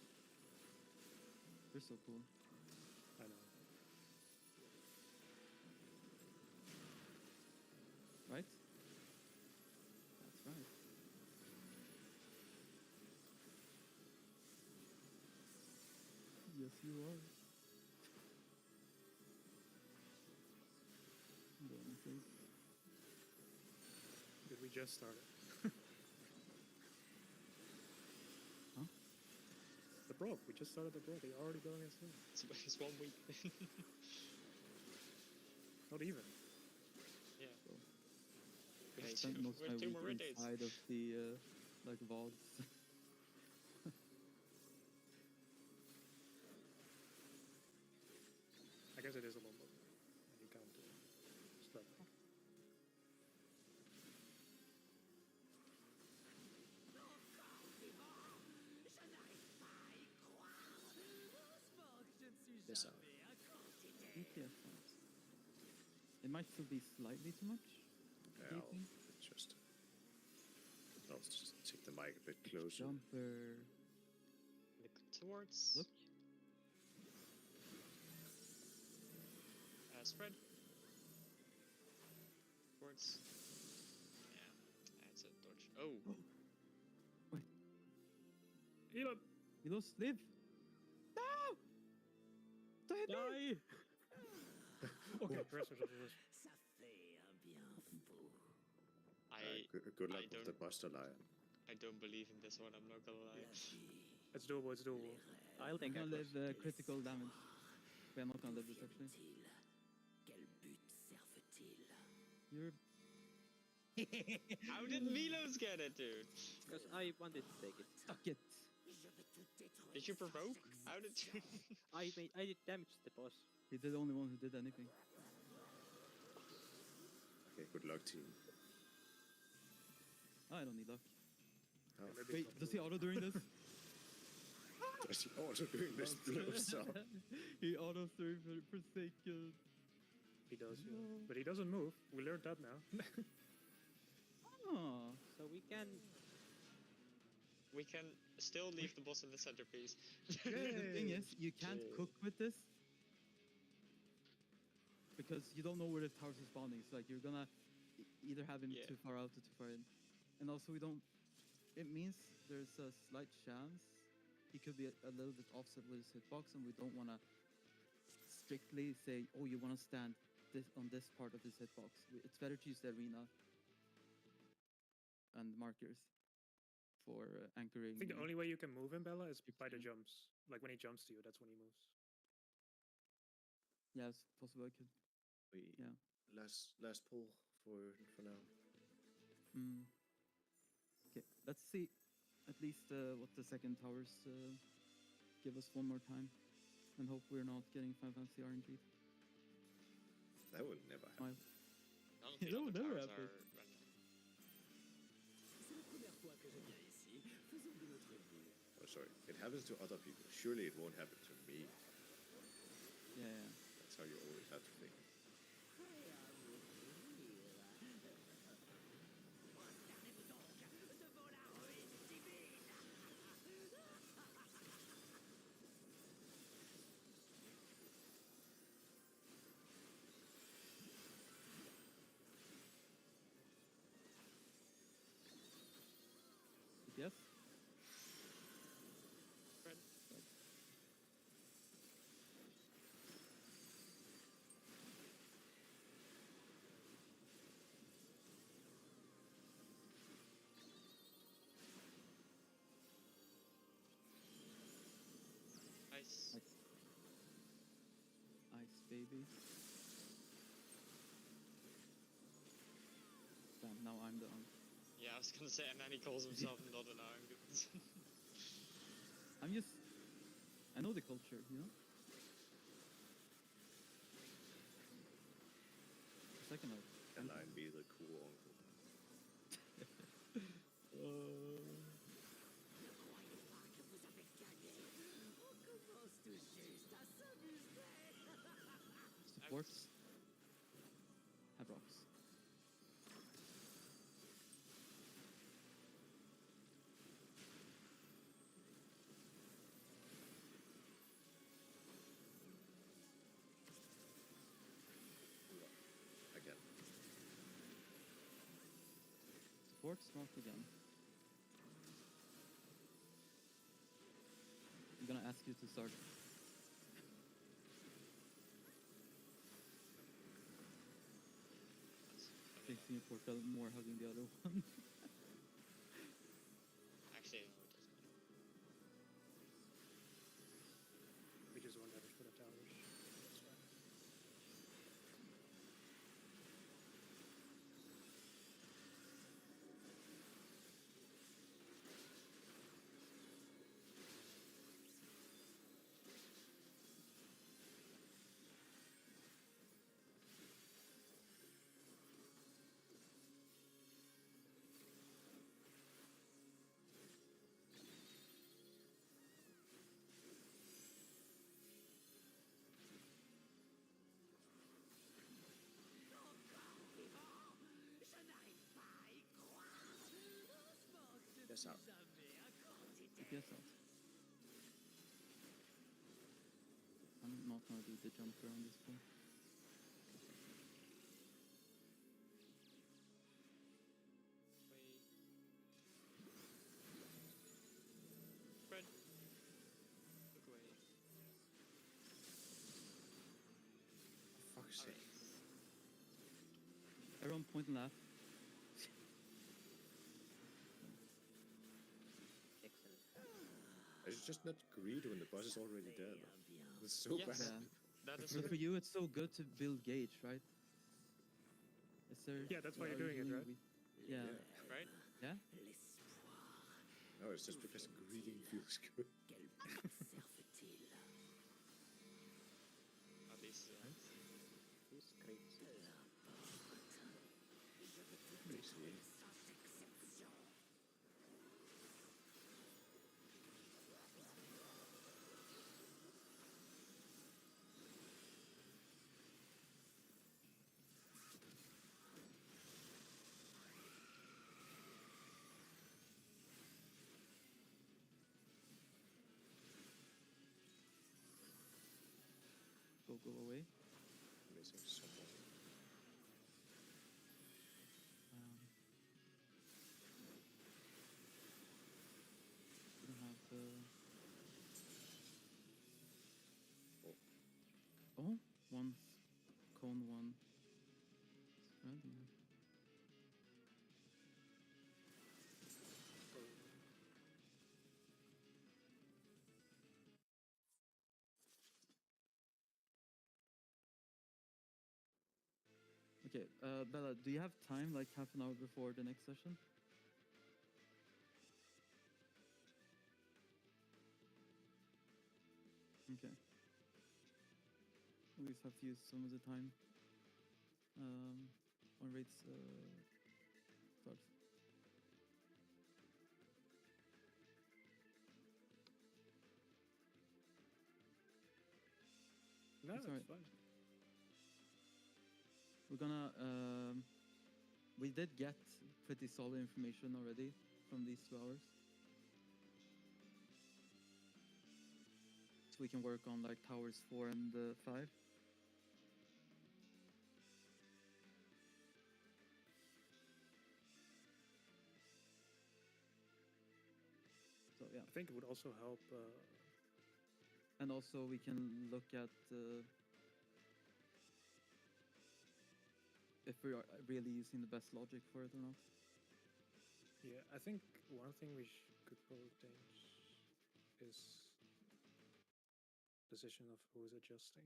They're so cool. I know. Right? That's right. Yes, you are. Don't think. Did we just start it? Huh? The Brock. We just started the Brock. They're already going as soon. It's 1 week. Not even. Yeah. So, We I have spent most of my two week more red days. inside of the like VODs. I guess it is a little bit. You can't start. this out. DPS sounds. It might still be slightly too much. Yeah, Do you think? I'll just take the mic a bit closer. Jumper. Look towards. Look. Spread. Towards. Yeah, that's a dodge. Oh, Wait. Elon! Milos, live! No! Don't hit me! Die! Okay, rest. Ça fait un bien fou. Good luck I with the don't- Buster Lion. I don't believe in this one. I'm not gonna lie. It's doable, it's doable. I'll I'm take gonna Atlas. live critical damage. But I'm not gonna live this actually. Quel but servent-il? You're. How did Milos get it, dude? Because I wanted to take it. Suck it! Je vais tout détruire. Did you provoke? How did you? I did damage to the boss. He's the only one who did anything. Okay, good luck, team. I don't need luck. Oh, Maybe Wait, it's not does he doable. auto during this? does he also doing this blows up? He auto threw for Forsaken. He does, yeah. But he doesn't move. We learned that now. Oh. So we can. We can still leave the boss in the centerpiece. The thing is, you can't cook with this because you don't know where the towers are spawning. So like you're gonna either have him Yeah. too far out or too far in, and also we don't. It means there's a slight chance he could be a little bit offset with his hitbox, and we don't want to strictly say, oh, you want to stand this on this part of his hitbox. It's better to use the arena and markers for anchoring. I think the only way you can move him, Bella, is by the Yeah. jumps. Like when he jumps to you, that's when he moves. Yeah, it's possible I could. We Yeah. last pull for now. Mm. Okay, let's see at least what the second towers give us one more time, and hope we're not getting Final Fantasy RNG. That will never happen. None of It the would other never towers happen. are random. C'est la première fois que je viens ici. Faisons de notre mieux. Oh, sorry. It happens to other people. Surely it won't happen to me. Yeah. That's how you always have to think. Prêt à mourir. Prosternez-vous donc devant la ruine divine. Yes. Spread. Nice. Nice. Ice baby. Damn. Now I'm the. Yeah, I was gonna say, and then he calls himself not an arm. I'm just. I know the culture, you know. Second of. Can I be the cool uncle? Ne croyez pas que vous avez gagné. On commence tout juste à s'amuser. Supports. Have rocks. Again. Supports not again. I'm gonna ask you to start. Facing a portal, more hugging the other one. Actually, no, it doesn't. We just want damage for the towers. That's fine. DPS out. DPS out. I'm not gonna do the jumper on this one. Fred. Look away. Fuck's sake. Alright. Everyone point and laugh. Excellent. I should just not greed when the boss is already dead. It's so Yes. bad. Yeah. That is But for you, it's so good to build gauge, right? Is there? Yeah, that's why are you're you doing it, right? Yeah. Yeah. right. Yeah. No, it's just because greeting feels good. At least. He's great. Basically. Go away. Missing someone. We don't have the. Oh, one's cone, one spread. Yeah. Okay, Bella, do you have time, like half an hour before the next session? Okay. We just have to use some of the time. On rates starts. No, It's that's alright. fine. We're gonna. We did get pretty solid information already from these 2 hours. So we can work on like towers 4 and 5. So yeah, I think it would also help. and also we can look at if we are really using the best logic for it or not. Yeah, I think one thing we could probably change is position of who's adjusting.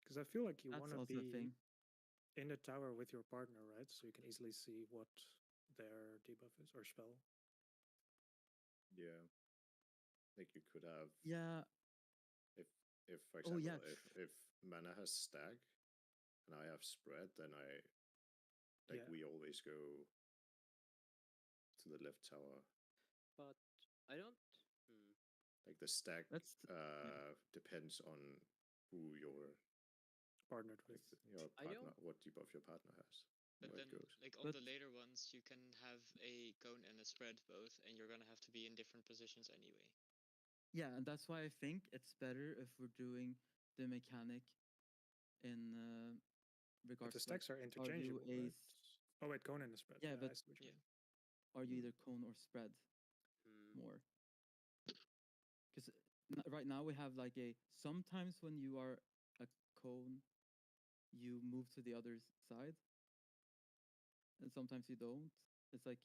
Because I feel like you That's want to also a be thing. in the tower with your partner, right? So you can easily see what their debuff is or spell. Yeah. Like you could have. Yeah. If for Oh, example, yeah, if mana has stag and I have spread, then Yeah. we always go to the left tower. But I don't. Like the stag That's depends on who your Partnered with. your I partner, don't- what debuff your partner has. But where then, it goes. like on But- the later ones, you can have a cone and a spread both, and you're gonna have to be in different positions anyway. Yeah, and that's why I think it's better if we're doing the mechanic in But regards the to like, stacks are interchangeable. a Right? Oh wait, cone and the spread. Yeah, I but- see what you Yeah. mean. are you either cone or spread more? Because right now we have like a sometimes when you are a cone, you move to the other side, and sometimes you don't. It's like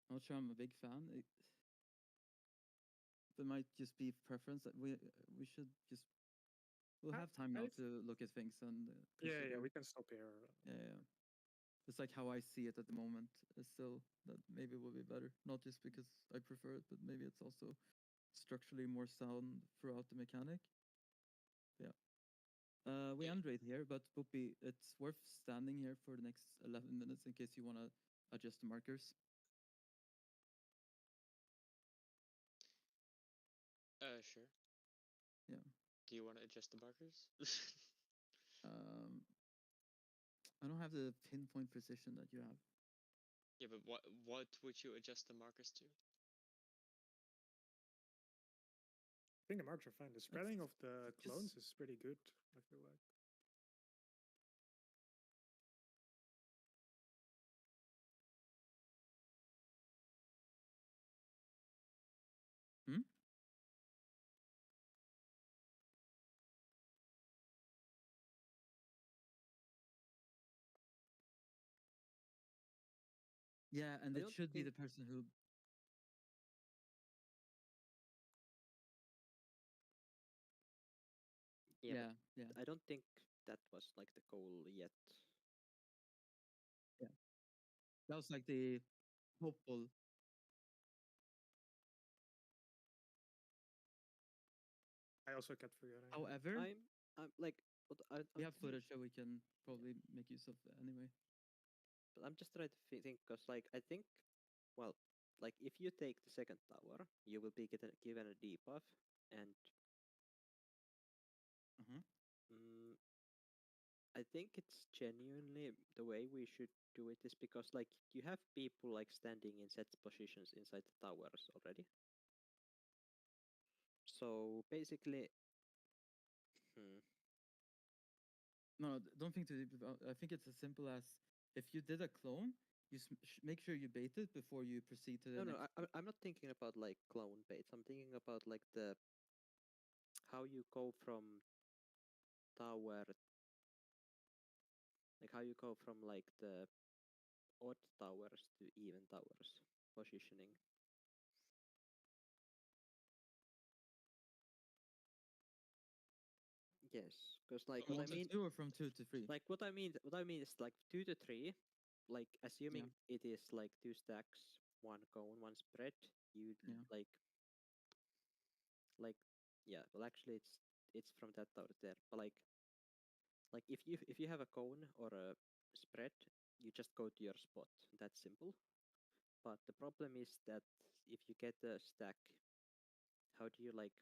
I'm not sure I'm a big fan. There might just be preference that we should just we'll have time now I- to look at things and Yeah, consider. we can stop here. Yeah. It's like how I see it at the moment. It's still that maybe will be better. Not just because I prefer it, but maybe it's also structurally more sound throughout the mechanic. Yeah. We Yeah. end right here, but Boopy, it's worth standing here for the next 11 minutes in case you want to adjust the markers. Sure. Yeah. Do you want to adjust the markers? I don't have the pinpoint precision that you have. Yeah, but what would you adjust the markers to? I think the marks are fine. The spreading of the clones is pretty good, I feel like. Hmm? Yeah, and I it don't should be the think- person who. Yeah, Yeah, but I don't think that was like the goal yet. that was like the hopeful. I also kept forgetting. However, I'm like, what we I'm have footage that we can probably make use of anyway. But I'm just trying to think, because like I think, well, like if you take the second tower, you will be given a debuff, and Uh-huh. I think it's genuinely the way we should do it is because like you have people like standing in set positions inside the towers already. So basically, hmm, No, don't think too deep about. I think it's as simple as if you did a clone, you make sure you bait it before you proceed to the no, next. I'm not thinking about like clone baits. I'm thinking about like the how you go from tower, like how you go from like the odd towers to even towers positioning. Yes, because like From what I one to mean, Two or from 2 to 3. like what I mean is like 2 to 3. Like assuming it is like 2 stacks, 1 cone, 1 spread. You Yeah. like yeah. Well, actually, it's from that tower there. But like if you have a cone or a spread, you just go to your spot. That's simple. But the problem is that if you get a stack, how do you like?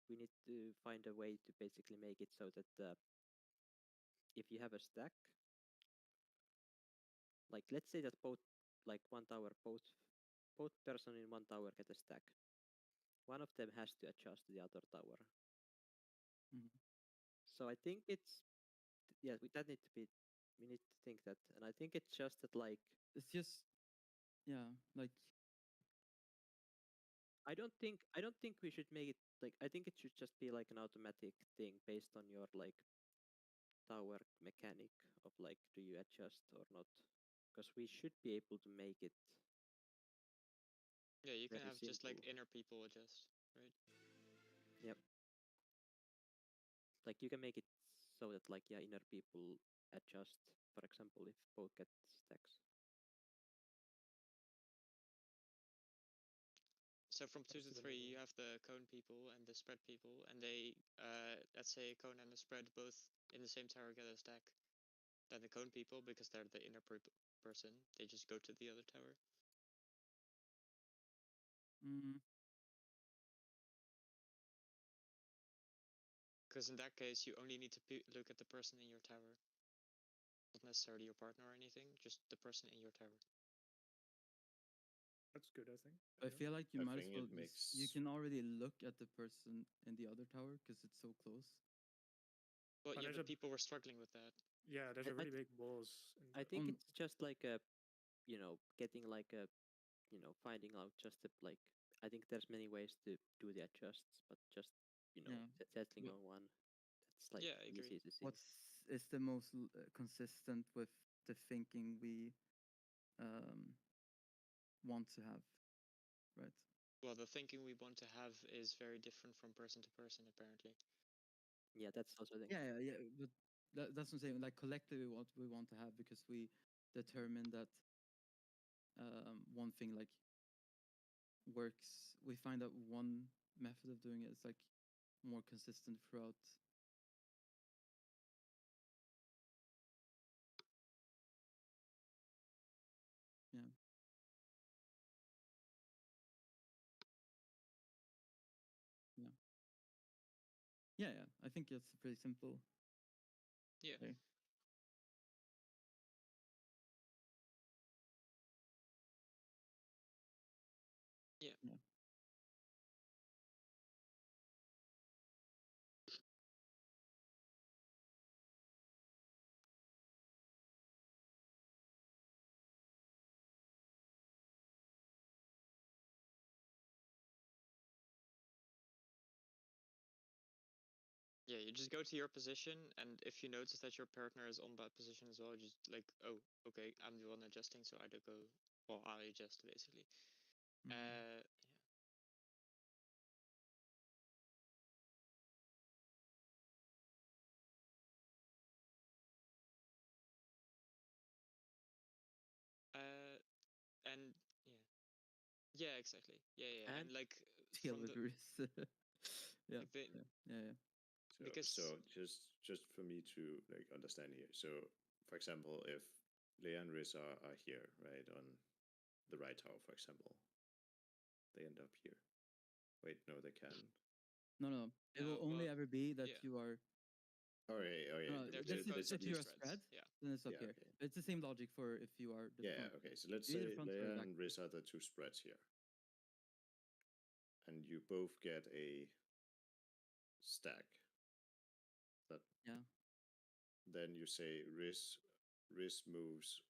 We need to find a way to basically make it so that if you have a stack, like let's say that both like one tower, both person in one tower get a stack. One of them has to adjust to the other tower. Mhm. So I think it's yeah, that need to be. We need to think that, and I think it's just that like It's just, yeah, like I don't think we should make it like I think it should just be like an automatic thing based on your like tower mechanic of like do you adjust or not, because we should be able to make it. Yeah, you can Very have just like simple. inner people adjust, right? Yep. Like you can make it so that like yeah inner people adjust, for example, if both get stacks. So from two to That's the three, you middle. have the cone people and the spread people, and they, let's say a cone and a spread both in the same tower get a stack. Then the cone people, because they're the inner person, they just go to the other tower. mm, Because in that case, you only need to look at the person in your tower, not necessarily your partner or anything, just the person in your tower. That's good, I think. I feel like you I might as think well. it makes- You can already look at the person in the other tower because it's so close. Well, But yeah, there's but a- people were struggling with that. Yeah, there's a really big walls. I think On- it's just like a, you know, getting like a, you know, finding out just a, like. I think there's many ways to do the adjusts, but just you know Yeah. settling Wh- on one. That's like Yeah, I agree. easy to see. What's is the most consistent with the thinking we want to have, right? Well, the thinking we want to have is very different from person to person, apparently. Yeah, that's also the Yeah. But that's what I'm saying. Like collectively, what we want to have because we determine that one thing like works. We find that one method of doing it is like more consistent throughout. Yeah. Yeah. Yeah. I think it's pretty simple. Yeah. way. Yeah. Yeah. Yeah, you just go to your position, and if you notice that your partner is on that position as well, just like, oh, okay, I'm the one adjusting, so I do go, well, I adjust basically. Mhm. Yeah. And yeah, exactly. Yeah, and And like Deal from with the Riz. Yeah. the- Yeah. because So just for me to like understand here. So for example, if Leia and Riz are here, right, on the right tower, for example, they end up here. Wait, no, they can. No. It No, will only well, ever be that yeah. you are. Okay. No, They're just two both if two you're a spreads. spread, Yeah. then it's up Yeah, here. okay. It's the same logic for if you are the Yeah, front. okay. So let's You're say the front or the Leia back. and Riz are the two spreads here. And you both get a stack. That Yeah. then you say Riz moves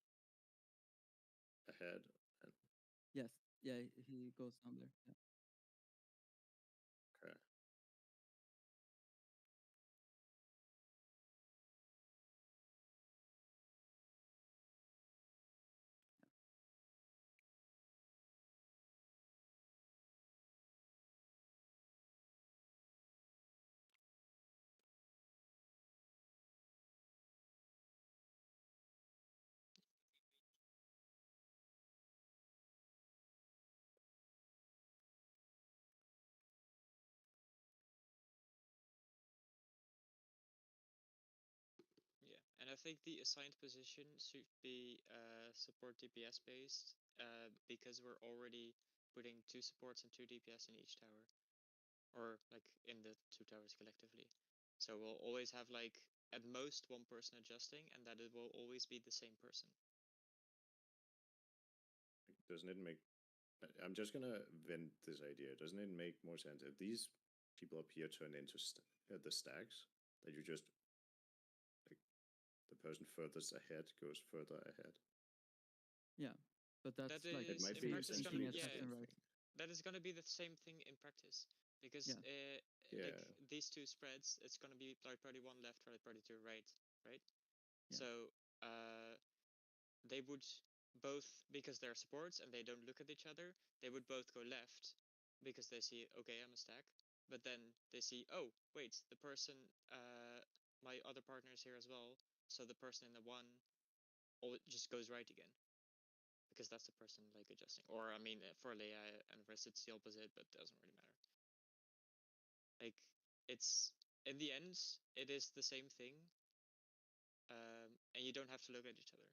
ahead and Yes. Yeah. He goes down there. Yeah. okay. Yeah, and I think the assigned position should be support DPS based, because we're already putting 2 supports and 2 DPS in each tower, or like in the 2 towers collectively. So we'll always have like at most one person adjusting, and that it will always be the same person. Doesn't it make I'm just gonna vent this idea. Doesn't it make more sense if these people up here turn into the stacks that you just like the person furthest ahead goes further ahead? Yeah. But that's That like It is might in be practice gonna essentially be, the yeah, same right. thing. that is gonna be the same thing in practice, because Yeah. like Yeah. these 2 spreads, it's gonna be right party 1 left, right party 2 right, right? Yeah. So they would both, because they're supports and they don't look at each other, they would both go left because they see, okay, I'm a stack, but then they see, oh wait, the person, my other partner is here as well, so the person in the 1 just goes right again, because that's the person like adjusting. Or I mean, for Leia and Riz it's the opposite, but it doesn't really matter. Like, it's in the end it is the same thing, and you don't have to look at each other.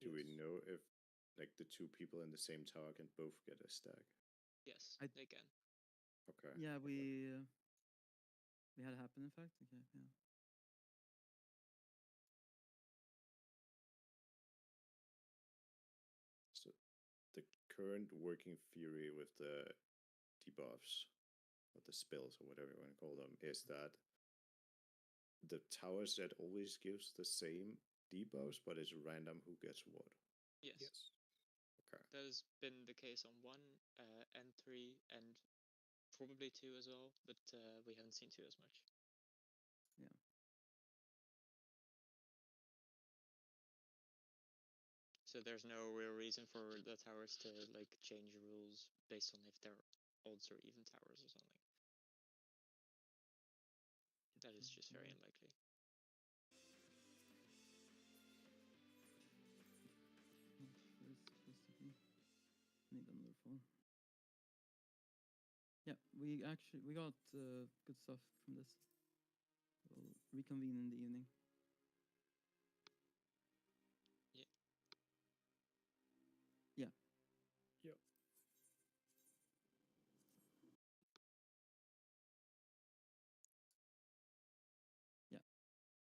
Do we Yes. know if like the two people in the same tower can both get a stack? Yes, I- they can. Okay. Yeah. okay. We had it happen. In fact. Okay. Yeah. So the current working theory with the debuffs or the spells or whatever you want to call them is that the tower set always gives the same debuffs, but it's random who gets what. Yes. Okay. That has been the case on 1, and 3, and probably 2 as well, but we haven't seen 2 as much. Yeah. So there's no real reason for the towers to like change rules based on if they're odds or even towers or something. That is just very unlikely. Where is it supposed to be? Need another phone. Yeah, we got good stuff from this. We'll reconvene in the evening.